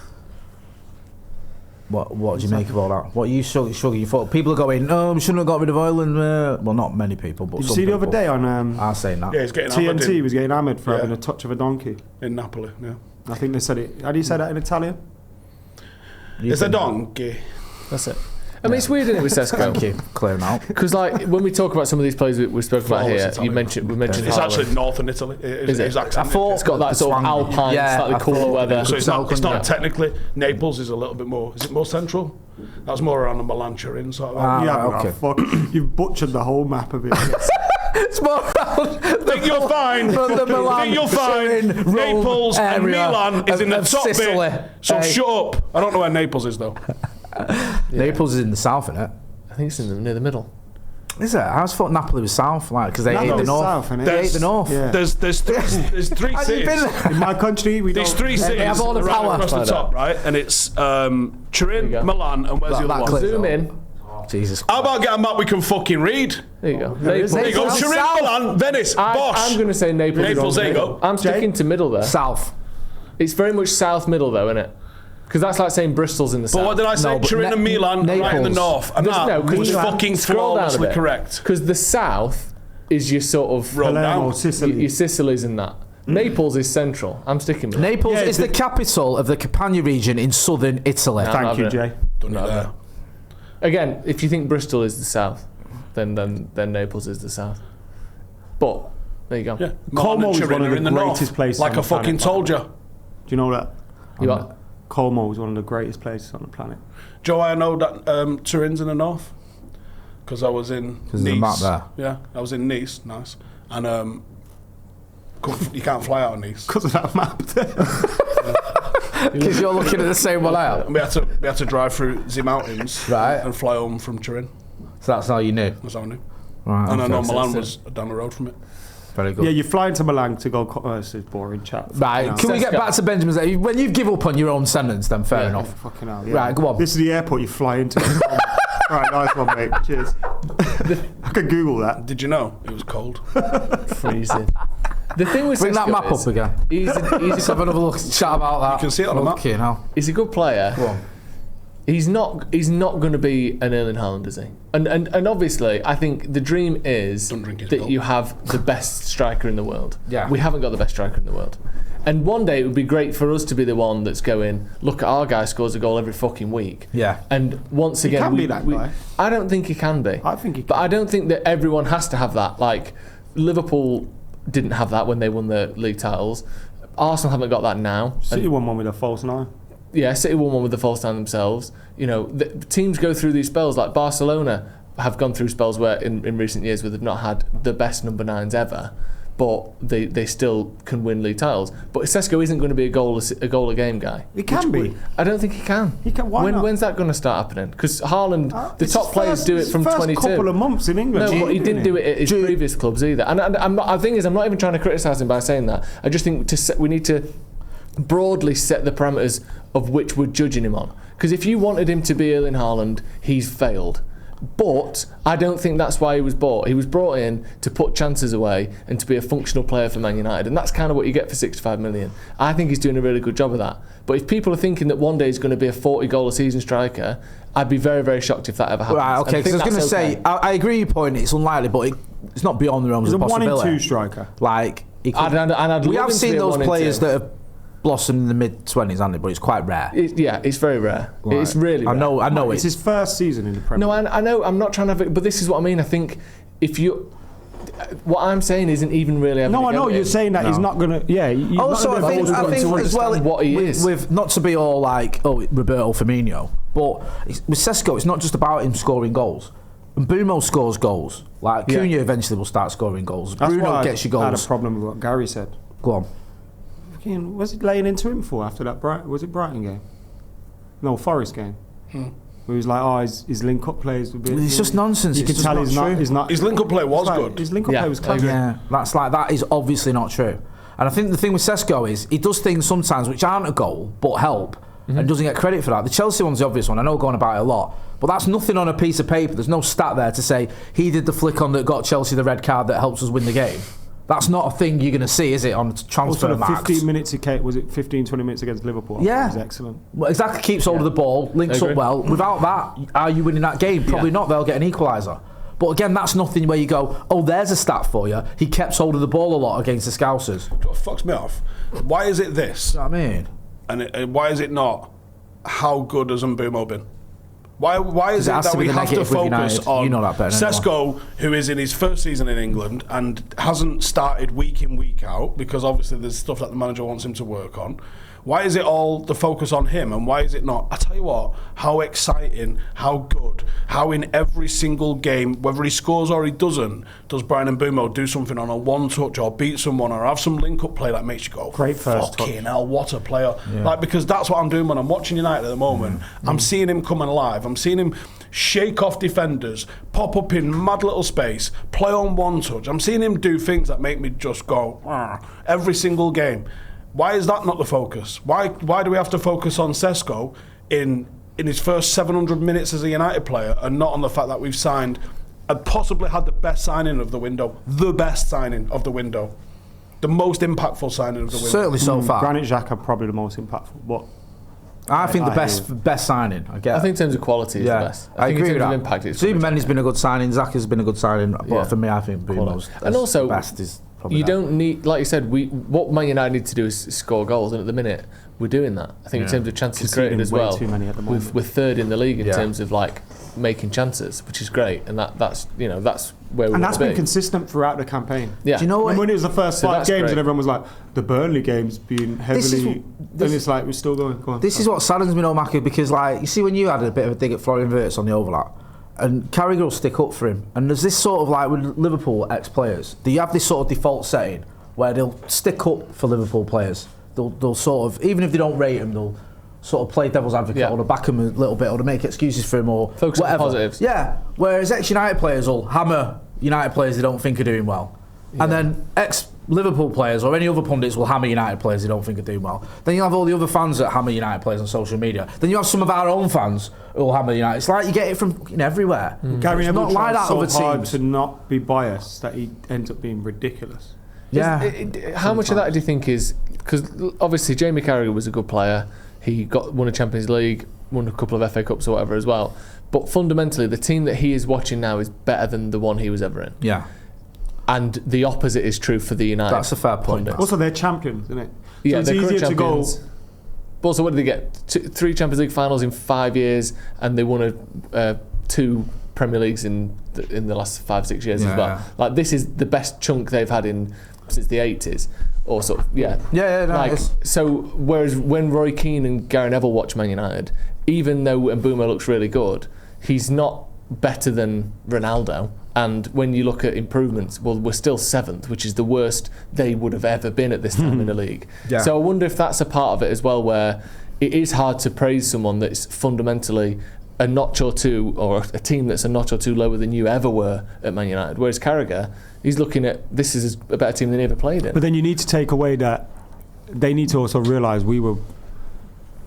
What do you make of all that? What are you struggling? You thought people are going, no, we shouldn't have got rid of Ireland. Well, not many people, but Did you some see the people other day on are saying that. Yeah, he's getting hammered TNT was getting hammered for Yeah. having a touch of a donkey. in Napoli. Yeah, I think they said it. How do you say that in Italian? it's a donkey. That's it. I mean, it's weird, isn't it, with Sesko? Thank you, clearing out. Because like when we talk about some of these players we spoke about Flawless here, Italian. we mentioned It's Haaland. actually northern Italy. Is it? His accent. I thought It's got that sort of Swangy. alpine, Yeah, slightly I cooler thought- weather. So it's not Yeah. technically. Naples is a little bit more. Is it more central? That's more around the Milan Turin sort of. Ah, yeah, right, okay. fuck. You've butchered the whole map of it. It's more around Think you'll find. the Milan, Think you'll find Turin, Rome Naples and area Milan is in the of top Sicily. bit. So Hey. shut up. I don't know where Naples is though. Naples is in the south, isn't it? I think it's near the middle. Is it? I always thought Napoli was south, like because they hate the Napoli's north. south, innit? They hate the north. Yeah. There's three Have you been cities. there? In my country, we There's don't. three cities have all the right power. across the Find top, right? And it's Turin, There you go. Milan, and where's the That other one? clears Zoom up. in. Jesus. How about get a map we can fucking read? There you go. There is Naples. There you go. Naples is Turin, south. Milan, Venice, Bosch. I'm going to say Naples. Naples, there you go. I'm sticking to middle there. South. It's very much south middle though, isn't it? Because that's like saying Bristol's in the south. But what did I say? No, but Turin and Milan are right in the Naples. north. And that was fucking flawlessly correct. Because the south is your sort of Roll Palermo, down. Sicily. your Sicilies and that. Naples is central. I'm sticking with it. Naples Yeah, is the capital of the Campania region in southern Italy. No. Thank you, having Jay. Done it there. Again, if you think Bristol is the south, then Naples is the south. But there you go. Yeah. Milan Como and is Turin one of are the in the north. greatest places Like on I the planet, fucking told you. Do you know that? You are. Como is one of the greatest places on the planet. Joe, I know that Turin's in the north because I was in Nice. there's a map there. Yeah, I was in Nice. Nice. And you can't fly out of Nice. Because of that map there. Because you're looking at the same one I am. And we had to drive through the mountains Right. and fly home from Turin. So that's all you knew. That's how I knew. Right, And I know okay. Milan was down the road from it. Very good. Yeah, you're flying to Milan to go. This is boring chat. Right, No. can we get back to Benjamin's? When you give up on your own sentence, then fair Yeah, enough. fucking hell. Yeah. Right, go on. This is the airport you fly into. Right, nice one, mate. Cheers. I could Google that. Did you know it was cold? Freezing. The thing with Bring that Sesko map is up again. Let's have another look, chat about that. You can see it on the map. Okay, now. He's a good player. Go on. He's not going to be an Erling Haaland, is he? And obviously, I think the dream is Don't drink his that milk. you have the best striker in the world. Yeah. We haven't got the best striker in the world. And one day it would be great for us to be the one that's going, look at our guy scores a goal every fucking week. Yeah. And once again, can be that guy. I don't think he can be. I think he But can. I don't think that everyone has to have that. Like Liverpool didn't have that when they won the league titles. Arsenal haven't got that now. City won one with a false 9. Yeah, City won one with the false nine themselves. You know, the teams go through these spells. Like Barcelona have gone through spells where in recent years where they've not had the best number 9s ever, but they still can win league titles. But Sesko isn't going to be a goal a game guy. He can be. I don't think he can. He can. Why not? When's that going to start happening? Because Haaland, the It's top his players first- do it his from first 22. couple of months in England. No, but he didn't do it at his Do you- previous clubs either. And I'm not, the thing is, I'm not even trying to criticise him by saying that. I just think we need to broadly set the parameters of which we're judging him on. Because if you wanted him to be Erling Haaland, he's failed. But I don't think that's why he was bought. He was brought in to put chances away and to be a functional player for Man United. And that's kind of what you get for 65 million. I think he's doing a really good job of that. But if people are thinking that one day he's going to be a 40-goal-a-season striker, I'd be very, very shocked if that ever happens. Right, okay, And because I was think going to that's say, okay. I agree with your point, it's unlikely, but it's not beyond the realms He's of a 1 in possibility. 2 striker. Like, he could, I'd we love have him to seen be a those 1 in players 2. that have blossomed in the mid-20s, haven't they? But it's quite rare. It's very rare. Right. It's really rare. I know It's it. his first season in the Premier No, League. I know. I'm not trying to have it, but this is what I mean. I think if you, what I'm saying isn't even really. Having No, a I go know at you're him. saying that he's not going to. Yeah. He's Also, not I gonna think, be able to as well, understand what he is. with not to be all like, oh, Roberto Firmino, but with Sesko, it's not just about him scoring goals. And Bumo scores goals. Like, Yeah. Cunha eventually will start scoring goals. That's Bruno why gets you I had a goals. problem with what Gary said. Go on. Fucking, was it laying into him for after that? Was it Brighton game? No, Forest game. Where he was like, oh, his link-up plays would be. It's just nonsense. You It's can just tell not he's not. true. He's not. His link-up play was it's like- good. His link-up Yeah, play was I clever. Yeah, that is obviously not true. And I think the thing with Sesko is he does things sometimes which aren't a goal but help. and doesn't get credit for that. The Chelsea one's the obvious one. I know we're going about it a lot, but that's nothing on a piece of paper. There's no stat there to say he did the flick on that got Chelsea the red card that helps us win the game. That's not a thing you're going to see, is it, on transfer also, marks? 15 minutes, was it 15, 20 minutes against Liverpool? Yeah. It was excellent. Well, exactly, keeps hold of the ball, links up well. Without that, are you winning that game? Probably not. They'll get an equaliser. But again, that's nothing where you go, oh, there's a stat for you. He kept hold of the ball a lot against the Scousers. What fucks me off? Why is it this? You know what I mean? And why is it not, how good has Mbeumo been? Why is it that we have to focus on Sesko, who is in his first season in England and hasn't started week in, week out, because obviously there's stuff that the manager wants him to work on? Why is it all the focus on him, and why is it not? I tell you what, how exciting, how good, how in every single game, whether he scores or he doesn't, does Bryan Mbeumo do something on a one touch or beat someone or have some link up play that makes you go, great first fucking touch. Hell, what a player. Like, because that's what I'm doing when I'm watching United at the moment. I'm seeing him come alive. I'm seeing him shake off defenders, pop up in mad little space, play on one touch. I'm seeing him do things that make me just go, every single game. Why is that not the focus? Why do we have to focus on Sesko in his first 700 minutes as a United player and not on the fact that we've signed and possibly had the best signing of the window, the best signing of the window, the most impactful signing of the window? Certainly so far. Granit Xhaka probably the most impactful, but I think the best signing. I think in terms of quality is the best. I agree with that. Impact, Zubimendi's been a good signing. Xhaka's been a good signing. But for me, I think Mbeumo's the best is. You don't need, like you said, what Man United need to do is score goals, and at the minute we're doing that. I think in terms of chances created as well, too many at the moment. we're third in the league in terms of like making chances, which is great, and that's where we want to be. And that's been consistent throughout the campaign. Yeah. Do you know what? When it was the first 5 games, great. and everyone was like, the Burnley game's been heavily, and it's like we're still going. Go on. This is what saddens me, though, Mackie, because like you see when you had a bit of a dig at Florian Wirtz on the overlap. And Carrick will stick up for him. And there's this sort of like with Liverpool ex-players, do you have this sort of default setting where they'll stick up for Liverpool players? They'll sort of, even if they don't rate him, they'll sort of play devil's advocate or to back him a little bit or to make excuses for him or focus whatever. on positives. Yeah. Whereas ex-United players will hammer United players they don't think are doing well. Yeah. And then ex-Liverpool players or any other pundits will hammer United players they don't think are doing well. Then you'll have all the other fans that hammer United players on social media. Then you have some of our own fans who will hammer United. It's like you get it from everywhere. Gary It's not like that so other hard teams. to not be biased that he ends up being ridiculous. Yeah. How much of that do you think is because obviously Jamie Carragher was a good player. He won a Champions League, won a couple of FA Cups or whatever as well. But fundamentally, the team that he is watching now is better than the one he was ever in. Yeah. And the opposite is true for the United. That's a fair point. Also, they're champions, isn't it? Yeah, so it's they're easier to go. But also, what did they get? 3 Champions League finals in 5 years, and they won 2 Premier Leagues in the last 5-6 years as well. Like this is the best chunk they've had since the 80s, or sort of So whereas when Roy Keane and Gary Neville watch Man United, even though Mbeumo looks really good, he's not better than Ronaldo. And when you look at improvements, well, we're still 7th, which is the worst they would have ever been at this time in the league. Yeah. So I wonder if that's a part of it as well, where it is hard to praise someone that's fundamentally a notch or two, or a team that's a notch or two lower than you ever were at Man United. Whereas Carragher, he's looking at this is a better team than he ever played in. But then you need to take away that they need to also realise we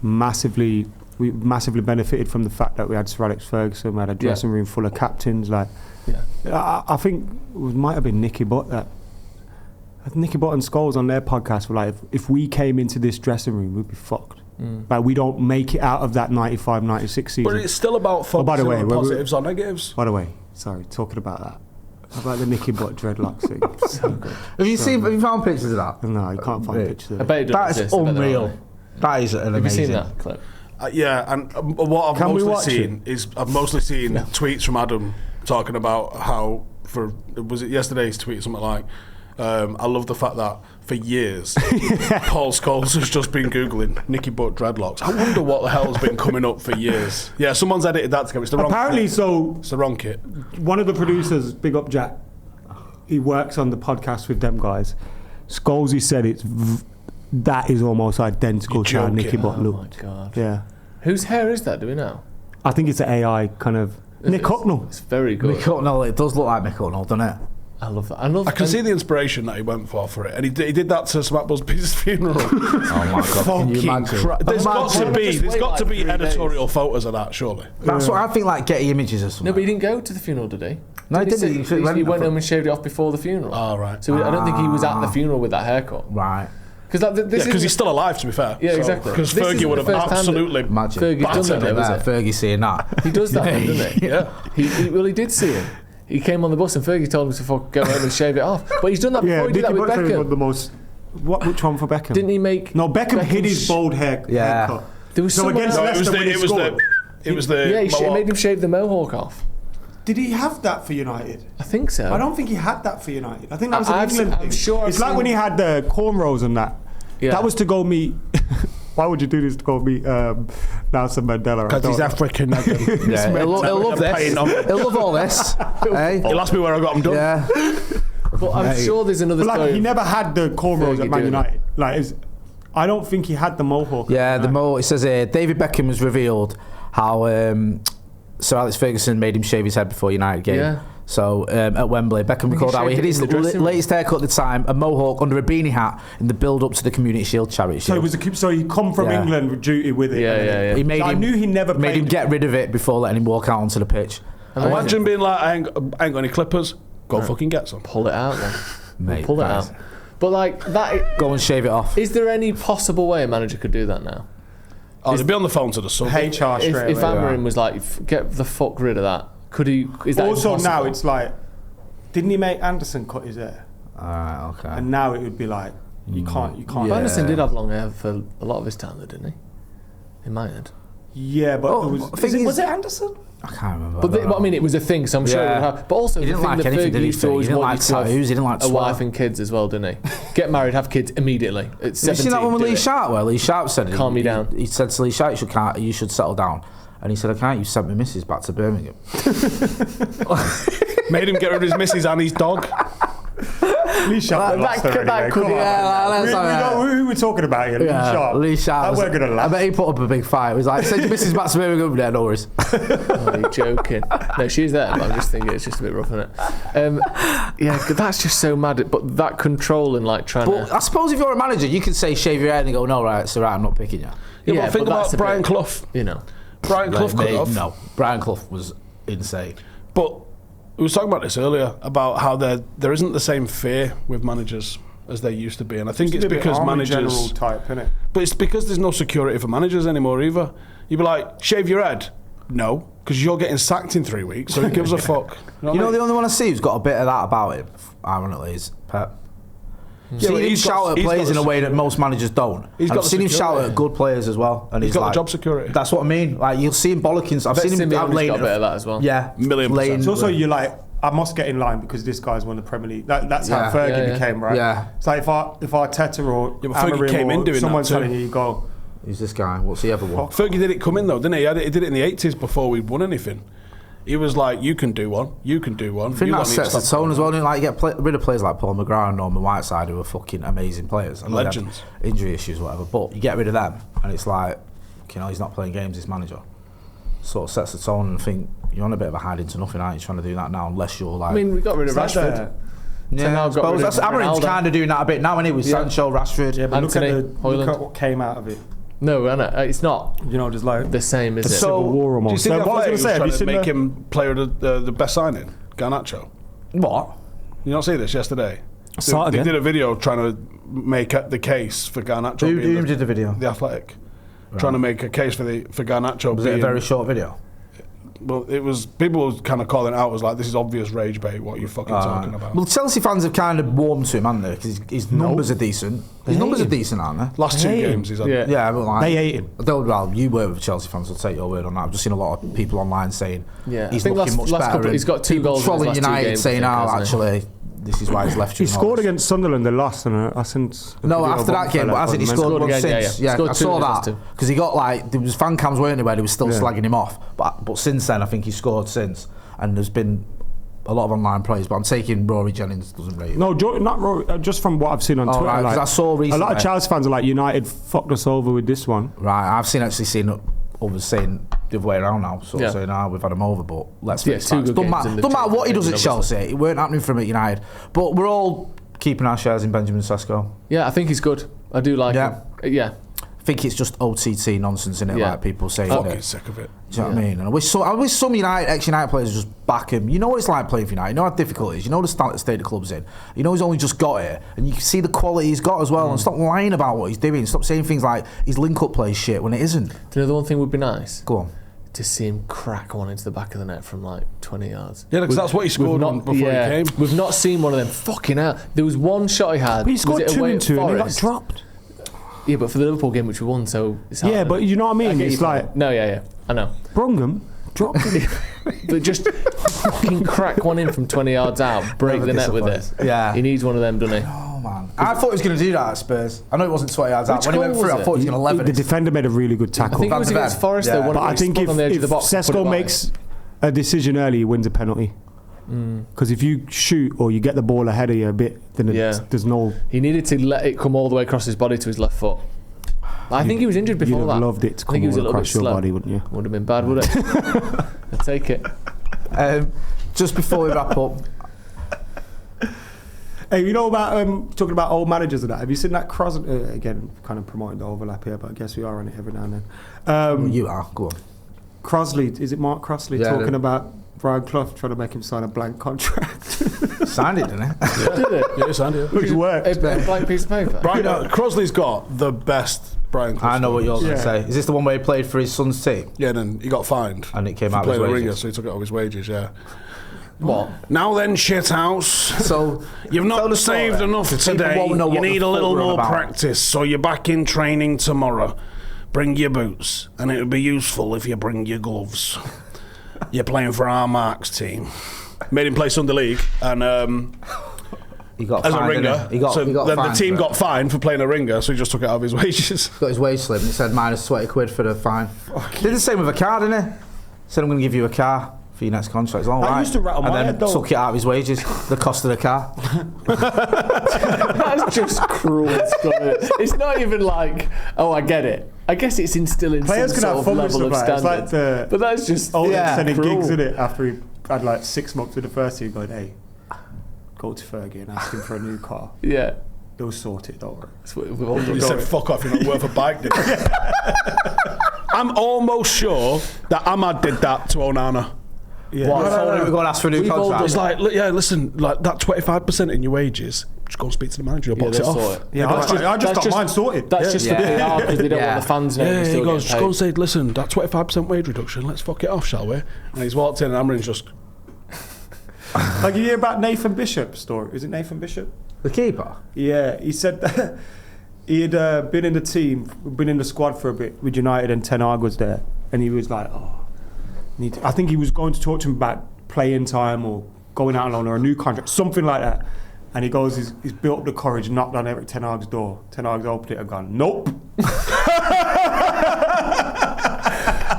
massively benefited from the fact that we had Sir Alex Ferguson, we had a dressing room full of captains. I think it might have been Nicky Butt and Scholes on their podcast were like, if we came into this dressing room, we'd be fucked. Like we don't make it out of that 95-96 season. But it's still about focusing on positives or negatives. By the way, sorry, talking about that. How about the Nicky Butt dreadlocks thing? So good. Have you found pictures of that? No, you can't find pictures of it. I bet it that is unreal. That is amazing. Have you seen that clip? Yeah, and what I've mostly seen tweets from Adam talking about how, was it yesterday's tweet, something like, I love the fact that for years Paul Scholes has just been Googling Nicky Butt dreadlocks. I wonder what the hell has been coming up for years. Yeah, someone's edited that together. It's the wrong Apparently, kit. so it's the wrong kit. One of the producers, big up Jack, he works on the podcast with them guys. Scholes said that is almost identical to how Nicky Butt looked. Oh my god. Yeah. Whose hair is that? Do we know? I think it's an AI kind of Mick Hucknall. It's very good. Mick Hucknall, it does look like Mick Hucknall, doesn't it? I love that. I can see the inspiration that he went for it, and he did that to Smack Busby's funeral. Oh my God! Fucking there's got to be editorial photos of that, surely. That's what I think. Like Getty Images or something. No, but he didn't go to the funeral, did he? No, he didn't. He went home and shaved it off before the funeral. Oh, right. So I don't think he was at the funeral with that haircut. Right. Because he's still alive, to be fair. Yeah, exactly. Because Fergie would have absolutely Fergie's done that, was it? Fergie seeing that. He does that, doesn't he? Yeah. He did see him. He came on the bus and Fergie told him to go home and shave it off. But he's done that before. He did that with Beckham. Which one for Beckham? Didn't he make? No, Beckham hid his bald haircut. There was someone else. It was the. Yeah, he made him shave the mohawk off. Did he have that for United? I think so. I don't think he had that for United. I think that was an England thing. I'm sure. It's like when he had the cornrows and that. Yeah. That was to go meet. Why would you do this to go meet Nelson Mandela? Because he's African. Yeah, he'll love this. He'll love all this. Hey? He'll ask me where I got him done. Yeah. But I'm sure there's another story. He never had the cornrows at Man United. I don't think he had the mohawk. Yeah, the mohawk. It says here, David Beckham has revealed how Sir Alex Ferguson made him shave his head before United game. Yeah. So at Wembley, Beckham recalled how he had his latest haircut at the time, a mohawk under a beanie hat in the build-up to the Community Shield charity shield. So he come from England with duty with it. Yeah. He made I knew he never made him get rid of it before letting him walk out onto the pitch. Imagine being like, I ain't got any clippers. Go fucking get some. Pull it out then. Mate, pull it out. But like that. Go and shave it off. Is there any possible way a manager could do that now? Oh, they'd be on the phone to the sub. HR straight away. If Amarim was like, get the fuck rid of that. Could he? Is that also impossible? Now it's like, didn't he make Anderson cut his hair? Okay. And now it would be like, you can't. Yeah. Anderson did have long hair for a lot of his time, though, didn't he? In my head. Yeah, but was it Anderson? I can't remember. But I mean, it was a thing, so I'm sure it would have. But also, he didn't like anything, did he? He didn't like tattoos, he didn't like a wife and kids as well, didn't he? Get married, have kids immediately. At 17. Have you seen that one with Lee Sharp? Where Lee Sharp said, calm me down. He said to Lee Sharp, you should settle down. And he said, I can't, you sent my missus back to Birmingham. Made him get rid of his missus and his dog. Lee Sharp that could who we're talking about here? Lee Sharp. We're going to laugh. I bet he put up a big fight. He was like, send your missus back to Birmingham. Yeah, no worries. Oh, you're joking. No, she's there, but I'm just thinking it's just a bit rough, isn't it? Yeah, that's just so mad. But that control and like trying to... I suppose if you're a manager, you can say shave your head and go, no, right, it's all right, I'm not picking you. Yeah, but think about Brian Clough. You know. Brian Clough could have. No, Brian Clough was insane. But we were talking about this earlier, about how there isn't the same fear with managers as there used to be, and I think it's because managers general type, isn't it? But it's because there's no security for managers anymore either. You'd be like, shave your head. No, because you're getting sacked in 3 weeks, so who gives a fuck? You know the only one I see who's got a bit of that about him, ironically, is Pep. Yeah, seen him shout at players in a way that most managers don't. I've seen him shout at good players as well, and he's got like, the job security. That's what I mean. Like you'll see him bollocking. I've seen him out lane. Got a bit of that as well. Yeah, $1,000,000%. It's also you're like, I must get in line because this guy's won the Premier League. That's how Fergie became, right? Yeah. It's like if Arteta or Fergie came in doing someone's that too. telling you, go. Who's this guy? What's he ever won? Fergie did it come in though, didn't he? He did it in the 80s before we'd won anything. He was like, you can do one, you can do one. I think that sets the tone as well. Like, you get rid of players like Paul McGrath and Norman Whiteside, who are fucking amazing players. And legends. Injury issues, whatever. But you get rid of them, and it's like, he's not playing games, this manager. Sort of sets the tone, and I think you're on a bit of a hiding to nothing, aren't you, trying to do that now, unless you're like... I mean, we got rid of Rashford. Yeah, I suppose Amarim's kind of doing that a bit now, anyway, with Sancho, Rashford. Yeah, but Anthony, look at what came out of it. No, it's not. You know, just like the same, is it? Civil War almost. Do you think what I was going to say? Make him player of the best signing, Garnacho? What? You not see this yesterday? They did a video trying to make the case for Garnacho. Who did the video? The Athletic, trying to make a case for Garnacho. Was it a very short video? Well, it was, people were kind of calling it out as like, this is obvious rage bait, what are you fucking talking about? Well, Chelsea fans have kind of warmed to him, haven't they? Because his numbers are decent. His numbers are decent, aren't they? Last 2 games he's had. Yeah, but like... They hate him. Well, you work with Chelsea fans, I'll take your word on that. I've just seen a lot of people online saying he's looking much better. He's got 2 goals trolling in his last 2 United games, saying, actually... This is why he's left you. He scored against Sunderland the last, and I since no after that game, but hasn't he scored one since? Yeah, I saw that because he got like there was fan cams weren't there where they was still slagging him off, but since then I think he scored since, and there's been a lot of online praise. But I'm taking Rory Jennings doesn't rate him. No, not Rory. Just from what I've seen on Twitter, right, like, I saw recently a lot of Chelsea fans are like, United fucked us over with this one. Right, I've seen others saying the other way around now. Sort of saying, we've had him over, but let's face it. Doesn't matter what he does at Chelsea. It weren't happening for him at United. But we're all keeping our shares in Benjamin Sesko. Yeah, I think he's good. I do like him. Yeah. I think it's just OTT nonsense, isn't it? Like people saying fucking sick of it. Do you know what I mean? And I wish some ex-United players just back him. You know what it's like playing for United. You know how difficult it is. You know the state the club's in. You know he's only just got here, and you can see the quality he's got as well. And stop lying about what he's doing. Stop saying things like his link-up play shit when it isn't. Do you know the one thing would be nice? Go on. To see him crack one into the back of the net from like 20 yards. Yeah, because that's what he scored before he came. We've not seen one of them. Fucking hell. There was one shot he had. But he scored 2 and 2 and he got dropped. Yeah, but for the Liverpool game, which we won, so it's hard. Yeah, but you know what I mean? It's like... No, I know. Brungham dropped him. But just fucking crack one in from 20 yards out, break the net with it. Yeah. He needs one of them, doesn't he? Oh, man. I thought he was going to do that at Spurs. I know it wasn't 20 yards out. When he went through, I thought he was going to level it. The defender made a really good tackle. I think it was against Forest, though. But I think if Sesko makes a decision early, he wins a penalty. Because if you shoot or you get the ball ahead of you a bit, then there's no... He needed to let it come all the way across his body to his left foot. I think he was injured before that. You'd have loved it to come all across your body, wouldn't you? Would have been bad, would it? I'd take it. Just before we wrap up... Hey, you know about talking about old managers and that? Have you seen that again, kind of promoting the overlap here, but I guess we are on it every now and then. You are, go on. Crosley, is it Mark Crosley talking about Brian Clough trying to make him sign a blank contract? Signed it, didn't he? Did it? Yeah, he signed it. Which worked. A blank piece of paper. Crosley's got the best Brian Clough. I know what you're going to say. Is this the one where he played for his son's team? Yeah, then he got fined. And it came out of his wages. Ringer, so he took it out of his wages, yeah. What? Now then, shithouse. So you've not saved enough today. You need a little more practice, so you're back in training tomorrow. Bring your boots, and it would be useful if you bring your gloves. You're playing for our Marks team. Made him play Sunday League, and he got as fined, a ringer. The team got fined for playing a ringer, so he just took it out of his wages. Got his wage slip, and it said minus £20 for the fine. Did the same with a car, didn't he? Said I'm going to give you a car for your next contract. All right. Used to rattle my head, though. Took it out of his wages, the cost of the car. That's just cruel stuff. It's not even like, oh, I get it. I guess it's instilling players some sort of level of standard. It's like but that's just sending gigs in it after he had like 6 months with the first team, going, hey, go to Fergie and ask him for a new car. Yeah. They'll sort it, don't worry. That's what we've all done. You said, fuck off, you're not worth a bike, did you? I'm almost sure that Ahmad did that to Onana. Yeah. What? We're going to ask for a new contract. It's like, listen, like that 25% in your wages, just go and speak to the manager, box it off. I just got mine sorted. That's just the PR because they don't want the fans knowing. Yeah, he goes, just go and say, listen, that 25% wage reduction, let's fuck it off, shall we? And he's walked in and Amarin's just... Like you hear about Nathan Bishop's story. Is it Nathan Bishop? The keeper? Yeah, he said that he had been in the team, been in the squad for a bit with United, and Ten Hag was there. And he was like, I think he was going to talk to him about playing time or going out on loan or a new contract, something like that. And he goes, he's built up the courage, knocked on Eric Ten Hag's door. Ten Hag's opened it and gone, nope.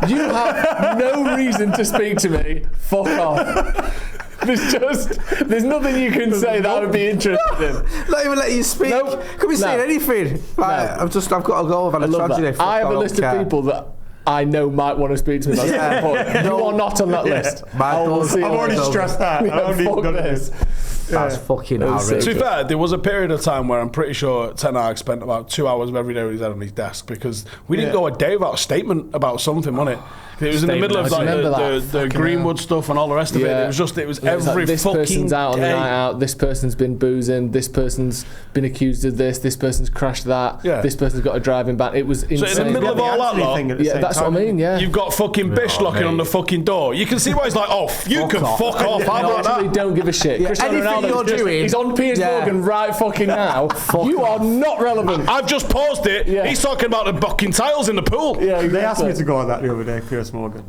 You have no reason to speak to me. Fuck off. There's nothing you can say that I would be interested in. Not even let you speak. Nope. Could be saying anything. Like, I've got to go. I've had a tragedy. I have a list of people that I know might want to speak to me. You are not on that list. I've already stressed that. I don't need none of this. That's fucking outrageous. To be fair, there was a period of time where I'm pretty sure Ten Hag spent about 2 hours of every day with his head on his desk because we didn't go a day without a statement about something, wasn't it? It was in the middle of like the Greenwood stuff and all the rest of it. It was every this fucking person's out on the night out, this person's been boozing, this person's been accused of this person's crashed that, this person's got a driving ban. It was insane. So in the middle of all that lot, that's what I mean, you've got fucking Bish knocking on the fucking door. You can see why he's like, you can fuck off. I actually don't give a shit. Anything you're doing, he's on Piers Morgan right fucking now. You are not relevant. I've just paused it. He's talking about the fucking tiles in the pool. Yeah, they asked me to go on that the other day, Piers Morgan.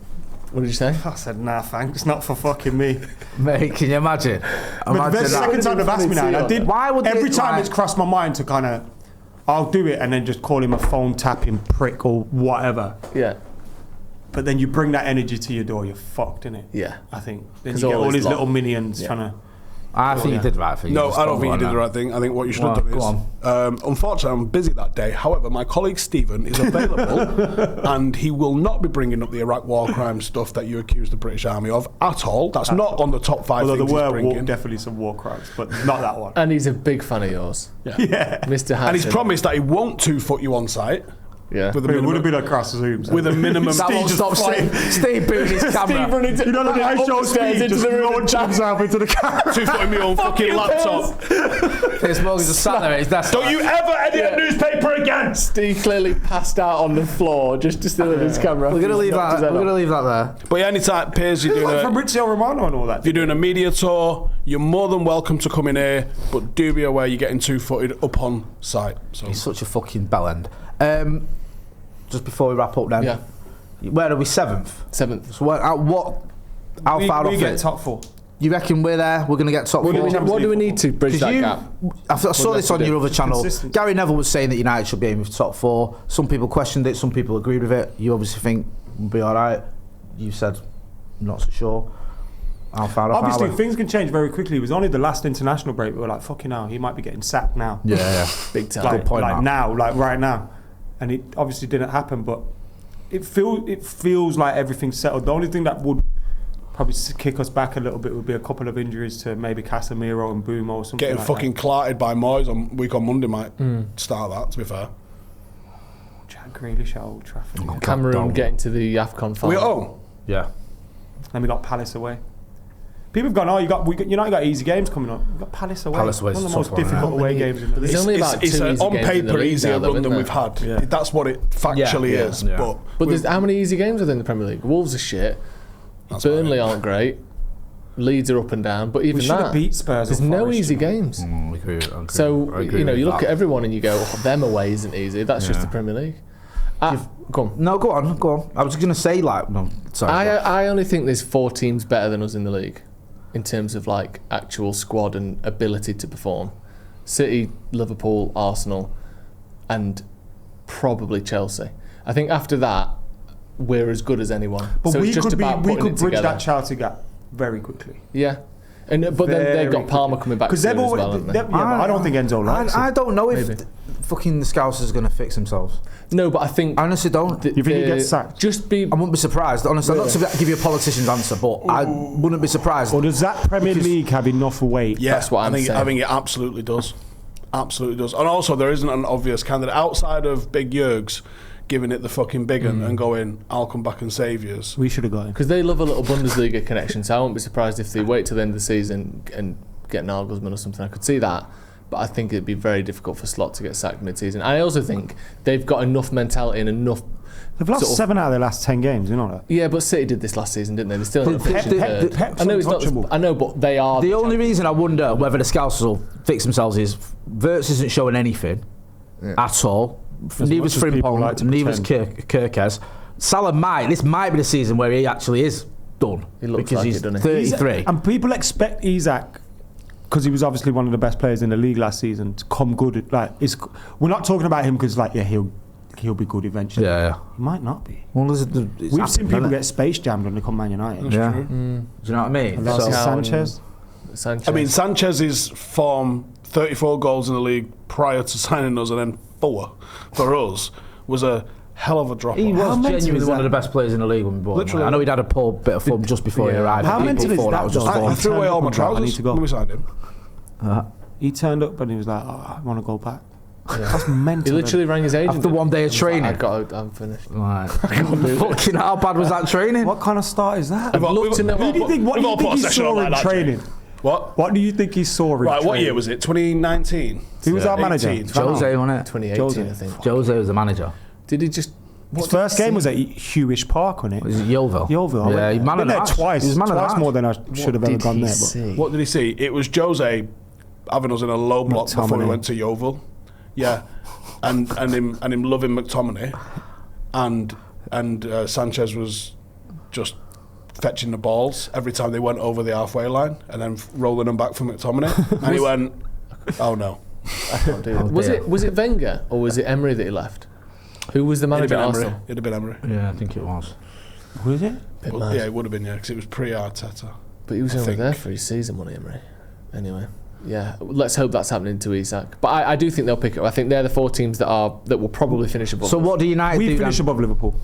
What did you say? I said, nah, thanks, not for fucking me. Mate, can you imagine? But the second time they've asked me now, and I did. Why would every time it's crossed my mind to kind of, I'll do it and then just call him a phone tapping prick or whatever. Yeah. But then you bring that energy to your door, you're fucked, innit? Yeah. I think. Then you get all these little minions trying to I think you did the right thing. No, I don't think you did the right thing. I think what you should have done is... unfortunately, I'm busy that day. However, my colleague Stephen is available and he will not be bringing up the Iraq war crime stuff that you accused the British Army of at all. That's not on the top 5 Although things there he's were definitely some war crimes, but not that one. And he's a big fan of yours. Yeah. Mr. Hatton. And he's promised that he won't 2-foot you on site. Yeah. It would have been across the Zooms. With a minimum... That won't stop Steve booting his camera. You know that I show Steve just launching himself into the camera. 2-footing me on fucking laptop. Piers Morgan's just sat there at his desk. Don't you ever edit a newspaper again! Steve clearly passed out on the floor just still in his camera. We're going to leave that there. But yeah, anytime, Piers, you're doing Fabrizio Romano and all that. if you're doing a media tour, you're more than welcome to come in here, but do be aware you're getting 2-footed up on site. So. He's such a fucking bellend. Just before we wrap up then. Yeah. Where are we? 7th? 7th. So how far off we get it? top 4. You reckon we're there? We're going to get top 4? What do we need to bridge that gap? I saw this on your other channel. Consistency. Gary Neville was saying that United should be aiming for top 4. Some people questioned it, some people agreed with it. You obviously think we'll be alright. You said not so sure. How far off Obviously, are we? things can change very quickly. It was only the last international break we were like, fucking hell, he might be getting sacked now. Yeah. Big time. Like, Good point, like Matt. now, like right now. And it obviously didn't happen, but it feels like everything's settled. The only thing that would probably kick us back a little bit would be a couple of injuries to maybe Casemiro and Bouma or something. Getting like fucking clarted by Moyes on Monday might start that, to be fair. Jack Grealish at Old Trafford. Cameroon getting to the AFCON final. Yeah. Then we got Palace away. People have gone, you got easy games coming up. We've got Palace away. Palace away One of is the a most tough one, difficult away games in the There's league. only about It's two an easy on games in the paper league easier now, though, run than isn't we've there? had. Yeah. That's what it factually is. Yeah. But there's how many easy games are there in the Premier League? Wolves are shit. Burnley aren't great. Leeds are up and down. But even We should that, have beat Spurs. there's or no Forest, easy you know. games. So I agree you with look that. at everyone and you go, them away isn't easy. That's just the Premier League. Go on. No, go on. I was going to say, I only think there's 4 teams better than us in the league in terms of like actual squad and ability to perform. City, Liverpool, Arsenal, and probably Chelsea. I think after that, we're as good as anyone. But so we it's just could about we putting could it bridge together. that Chelsea gap very quickly. Yeah. But then they've got Palmer coming back soon as well, haven't they? Yeah, but I don't think Enzo likes I it. don't know if Maybe. fucking the Scousers are going to fix themselves. No, but I think... I honestly don't. You think he gets sacked? Just be... I wouldn't be surprised. Honestly, I'm not to give you a politician's answer, but I wouldn't be surprised. Or does that Premier League have enough weight? Yeah, That's what I'm saying. I think it absolutely does. Absolutely does. And also, there isn't an obvious candidate outside of Big Jurgs giving it the fucking big un and going, I'll come back and save yous. We should have got him. Because they love a little Bundesliga connection, so I won't be surprised if they wait till the end of the season and get Nagelsmann or something. I could see that. But I think it'd be very difficult for Slot to get sacked mid-season. I also think they've got enough mentality and enough... They've lost 7 out of their last 10 games, you know that? Yeah, but City did this last season, didn't they? They're still in Pep's I know it's not... untouchable. I know, but they are... The only reason I wonder whether the Scousers will fix themselves is Wirtz isn't showing anything at all. Neither's much as people Frimpong, like to neither's Kirkes. Salah this might be the season where he actually is done. He looks because like he's it, doesn't he? 33. And people expect Isak, because he was obviously one of the best players in the league last season, to come good. We're not talking about him because, he'll be good eventually. Yeah. He might not be. Well, We've seen people get space jammed when they come Man United. Yeah. Do you know what I mean? Sanchez. I mean, Sanchez's form, 34 goals in the league prior to signing us, and then 4 for us, was a hell of a drop. He was mental genuinely is one of that? the best players in the league when we bought him. Literally. I know he'd had a poor bit of form just before he arrived. How but mental is before that, was just though? form. I threw away all my I need trousers to go. when we signed him. He turned up and he was like, I want to go back. That's mental. He literally rang his agent. After one day of training. I'm finished. Right. Fucking how bad was that training? What kind of start is that? I'd love to know. What do you think he saw in training? What do you think he saw in training? Right, what year was it? 2019? Who was our manager? 18. Jose, wasn't it? 2018, I think. Jose was the manager. Did he just... His first game was at Hewish Park, wasn't it? Was it Yeovil? Yeovil. Yeah, he I've been there twice. He was man of the Twice match. more than I should have ever gone there. But What did he see? It was Jose having us in a low block before we McTominay. went to Yeovil. Yeah, and him loving McTominay, and Sanchez was just fetching the balls every time they went over the halfway line and then rolling them back for McTominay. And he went, "Oh no." Was it Wenger or was it Emery that he left? Who was the manager at Arsenal? It'd have been Emery. Yeah, I think it was. was it? Well, yeah, it would have been, because it was pre-Arteta. But he was I only think. there for his season, wasn't he, Emery? Anyway, yeah, let's hope that's happening to Isak. But I do think they'll pick it up. I think they're the 4 teams that will probably finish above. So what do United do? We finish above Liverpool.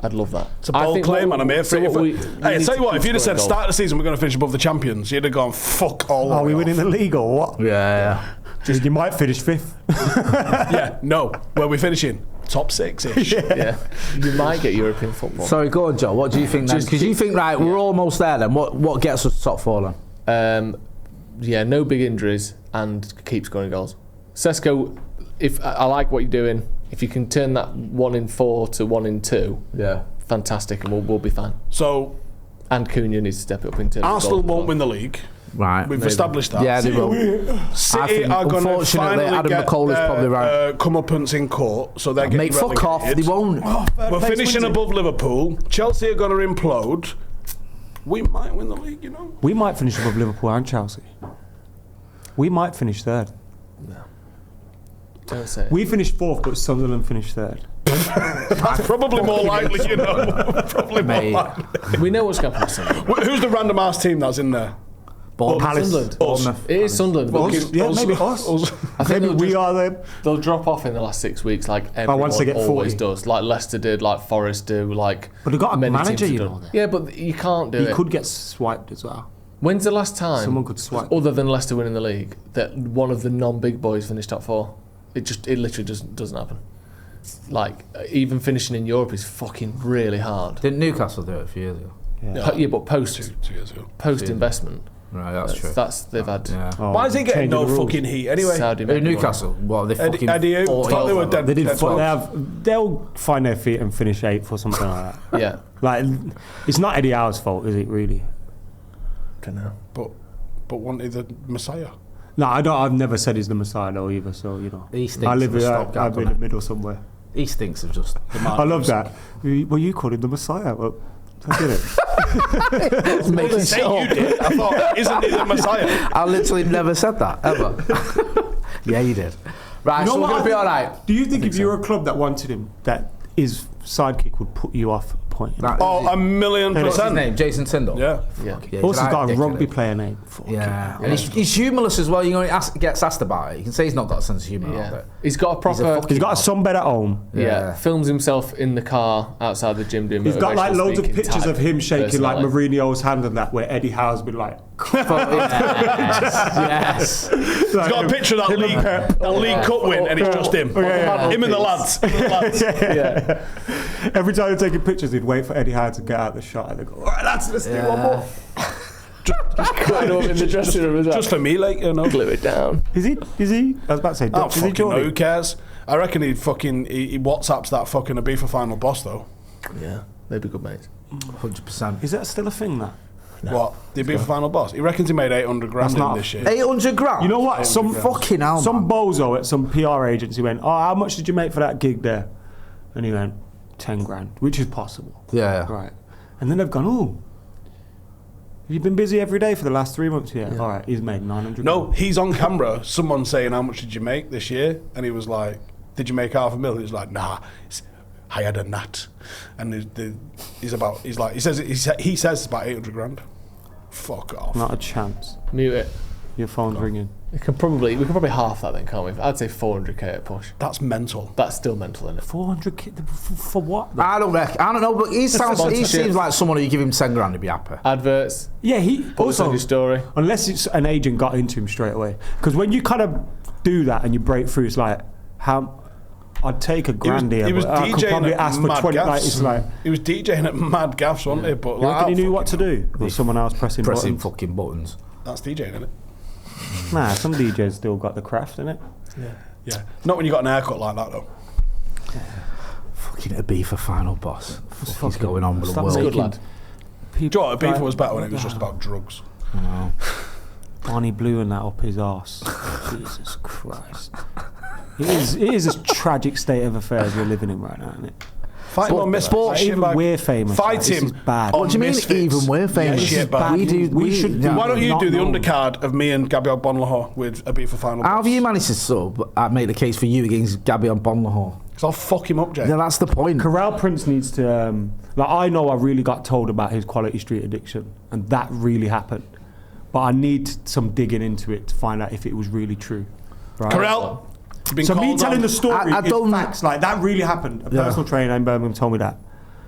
I'd love that. It's a bold claim, and I'm here for it. Hey, I tell you what, if you'd have said goals. start of the season we're going to finish above the champions, you'd have gone fuck all. Are we winning the league or what? Yeah. You might finish 5th. Yeah, no. Where are we finishing? Top 6-ish. Yeah, you might get European football. Sorry, go on, Joe. What do you think then? Because you think, right, we're almost there then. What gets us to top 4 then? Yeah, no big injuries and keep scoring goals. Sesko, if I like what you're doing, if you can turn that 1 in 4 to 1 in 2, fantastic, and we'll be fine. So, and Cunha needs to step up in terms Arsenal of goals. won't win the league. Right. We've established that. Yeah, they will. City are going to finally Adam get McKola's probably right. comeuppance in court, so they're getting Mate, fuck off. They won't. We're finishing above Liverpool. Chelsea are going to implode. We might win the league, you know. We might finish above Liverpool and Chelsea. We might finish 3rd. No. Don't say it. We finished 4th, but Sunderland finished 3rd. That's probably more likely, you know. Probably more likely. We know what's going to happen. Who's the random ass team that's in there? Sunderland. It is Sunderland. Yeah, maybe us. I think maybe we are them. They'll drop off in the last 6 weeks, like everyone once they get always 40. does. Like Leicester did, like Forest do, like. But they've got a many manager, teams you have know. done. Yeah, but you can't do it. He could get swiped as well. When's the last time Someone could swipe. other than Leicester winning the league that one of the non-big boys finished top 4? It literally doesn't happen. Like even finishing in Europe is fucking really hard. Didn't Newcastle do it a few years ago? Yeah, but post 2 years ago. investment. Right, that's true. They've had. Yeah. Why is he getting no fucking heat anyway? Saudi Newcastle. What they fucking? Eddie, thought they were dead. They did. dead They'll find their feet and finish 8th or something like that. Yeah. Like it's not Eddie Howe's fault, is it really? Don't know. But wasn't he the Messiah? No, I don't. I've never said he's the Messiah though either. So you know, He stinks I live of a I'm stopgap, in the middle somewhere. He stinks of just. I love that. Well, you called him the Messiah. Well, I did it. Making Say you did. I thought, isn't he the Messiah? I literally never said that ever. Yeah, you did. Right, You know so we're what gonna I be think- all right. Do you think if you were a club that wanted him, that his sidekick would put you off a point? Oh, 1,000,000%. What's his name? Jason Tyndall. Yeah. Yeah. Yeah, Also, he's got a dickhead. rugby player name. Yeah, and he's humorless as well. You know, he gets asked about it. You can say he's not got a sense of humour. Yeah. He's got a proper. He's got a sunbed at home. Yeah. Films himself in the car outside the gym doing. He's got like motivational loads of speaking pictures type of him shaking like personality. Mourinho's hand and that, where Eddie Howe's been like. Yes. He's got a picture of that league cup win, and it's just him. Him and the lads. Yeah. Every time they're taking pictures, he'd wait for Eddie Howe to get out the shot and they go, all right, let's do one more. Quite up in the dressing room as well. Just for me, like, you know. Glue it down. Is he? I was about to say, Oh, is he fucking Geordie? who cares? I reckon he WhatsApps that fucking Ibiza final boss though. Yeah, they'd be good mates. 100%. Is that still a thing, that? What? The Ibiza final boss? He reckons he made 800 grand That's not- in this year. 800 grand. You know what? Some fucking hell, Some man. bozo at some PR agency went, oh, how much did you make for that gig there? And he went, 10 grand, which is possible. Yeah. Right. And then they've gone, oh, you've been busy every day for the last 3 months here. All right, he's made 900 No, grand. he's on camera. Someone saying, how much did you make this year? And he was like, did you make $500,000? He was like, nah, it's higher than that. And he says it's about 800 grand. Fuck off. Not a chance. Mute it. Your phone's ringing. We can probably half that then, can't we? I'd say 400k at a push. That's mental. That's still mental, isn't it? 400k for what? I don't know, but he seems like someone who you give him 10 grand to be happy. Adverts. Yeah, he Also, also, your story. unless it's an agent got into him straight away. Because when you kind of do that and you break through, it's like, how... I'd take a grand here, He was but I could probably DJing ask at for Mad 20. Like, Gaffs. it's like, He was DJing at Mad Gaffs, wasn't he? But you like, reckon he knew what to do? Or someone else pressing buttons? fucking buttons. That's DJing, isn't it? Nah, some DJs still got the craft, innit? Yeah. Not when you got an haircut like that, though. Fucking Ibiza final boss. What's going on with the Stop world? Good lad. Do you know what? Ibiza was better when it was just about drugs. Bonnie Blue and that up his arse. Jesus Christ. It is a tragic state of affairs we're living in right now, isn't it? Fight him on Misfits. Even we're famous. Fight like, this him is bad. on What do you mean Misfits. even we're famous? Yeah, shit, bad. We should do- Why don't you Not do the known. undercard of me and Gabriel Bonlahor with Ibiza final How boss? have you managed to sub make the case for you against Gabriel Bonlahor? Because I'll fuck him up, Jay. Yeah, that's the point. Corral Prince needs to... like, I know I really got told about his Quality Street addiction, and that really happened. but I need some digging into it to find out if it was really true. Right? Carell. So me telling the story I don't, is facts. Like, that really happened. A personal trainer in Birmingham told me that.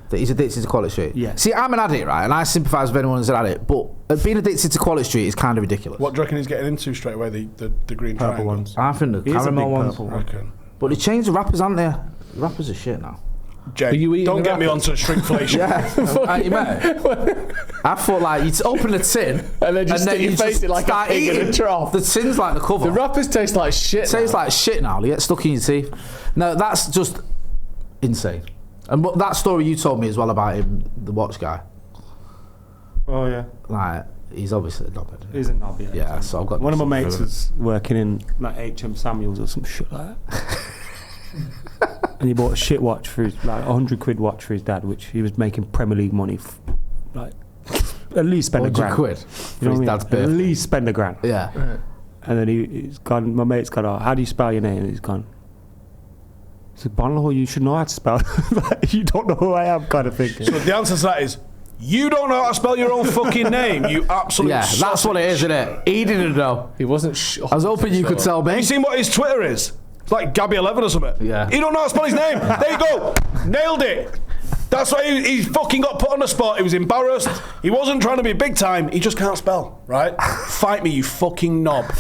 That he's addicted to Quality Street. Yeah. See, I'm an addict, right? And I sympathise with anyone who's an addict. But being addicted to Quality Street is kind of ridiculous. What do you reckon he's getting into straight away? The green Purple triangle? ones. I think the caramel ones. Purple. But they changed the rappers, aren't they? The rappers are shit now. Jay, don't get me onto shrinkflation. Yeah. You met. I thought, like, you'd open the tin and then just stick your face in like a pig in a trough. The tin's like the cover. The rappers taste like shit. It tastes like shit now. They get stuck in your teeth. No, that's just insane. And that story you told me as well about him, the watch guy. Oh, yeah. Like, he's obviously a knobhead. He's a knob, yeah. Yeah, so I've got... One of my mates was working in, like, H.M. Samuels or some shit like that. And he bought a shit watch for his, like, £100 watch for his dad, which he was making Premier League money, like, at least spend £100. £100 You know for his dad's birthday. At least spend £1,000. Yeah. Right. And then he's gone, my mate's gone, oh, how do you spell your name? And he's gone, he said, Bonlaw, you should know how to spell. Like, you don't know who I am, kind of thing. So the answer to that is, you don't know how to spell your own fucking name, you absolute Yeah, that's what it is, isn't it? He didn't know. He wasn't sure. I was hoping you could tell me. Have you seen what his Twitter is? It's like Gabby11 or something. Yeah. He don't know how to spell his name. There you go. Nailed it. That's why he fucking got put on the spot. He was embarrassed. He wasn't trying to be big time. He just can't spell, right? Fight me, you fucking knob.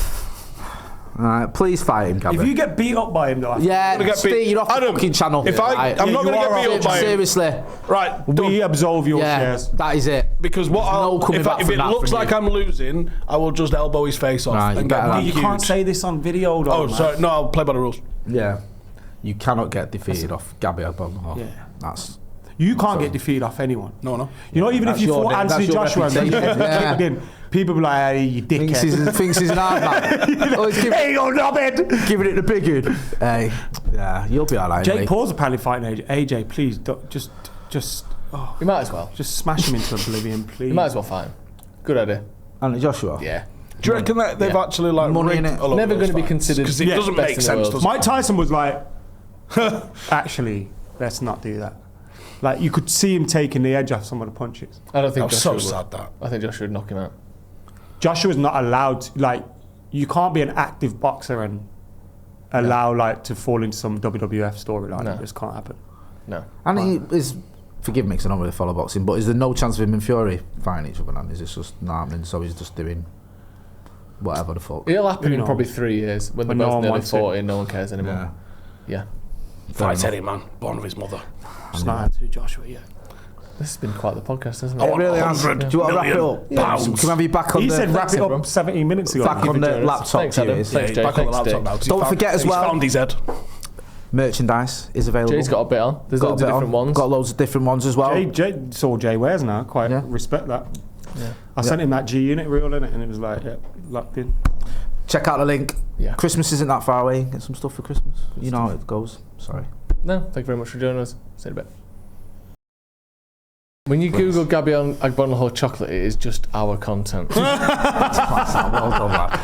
Alright, please fight him, Gabby. If you get beat up by him, though, yeah, Steve, you're off the fucking channel. If I'm not going to get beat up by him. Seriously. Right. We absolve your shares. That is it. Because if it looks like I'm losing, I will just elbow his face off. Right, and you can't say this on video, though. Oh, sorry. No, I'll play by the rules. Yeah. You cannot get defeated off Gabby Bonlaw. Yeah. That's... You can't get defeated off anyone. No. You know, even if you fought Anthony Joshua, people be like, hey, you dickhead. Thinks he's an hard man. Hey, you knobhead. Giving it the big one. Hey, yeah, you'll be alright. Jake Paul's apparently fighting AJ. Please, don't, just. You might as well. Just smash him into oblivion, please. You might as well fight him. Good idea. Anthony Joshua? Yeah. Do you reckon that they've actually like money in it? Never going to be considered because it doesn't make sense. Mike Tyson was like, actually, let's not do that. Like, you could see him taking the edge off some of the punches. I don't think I'm Joshua so would. sad that. I think Joshua would knock him out. Joshua's not allowed to, like, you can't be an active boxer and allow like to fall into some WWF storyline. No. It just can't happen. No. And he is, forgive me because I don't really follow boxing, but is there no chance of him and Fury fighting each other now? Is this just not happening? So he's just doing whatever the fuck. It'll happen in probably 3 years when they're both nearly 40 and no one cares anymore. Yeah. Fight Eddie, man. Born of his mother. It's not Anthony Joshua yet. This has been quite the podcast, hasn't it? It really has. Do you want to wrap it up? Yeah. Can we have you back on He the... said wrap it everyone. up 17 minutes ago. Back on the laptop. Thanks, Adam. Cheers. Thanks, Jay. Back on the Thanks, laptop Jay. now. 'cause Don't he's forget as well- He's found his head. Merchandise is available. Jay's got a bit on. There's loads of different ones. Got loads of different ones as well. Jay wears now. Quite respect that. Yeah. I sent him that G Unit reel in it, and it was like, locked in. Check out the link. Yeah. Christmas isn't that far away. Get some stuff for Christmas. You know how it goes. Sorry. No, thank you very much for joining us. See you in a bit. When you Google Gabby Agbonlahor chocolate, it is just our content. Well done, man.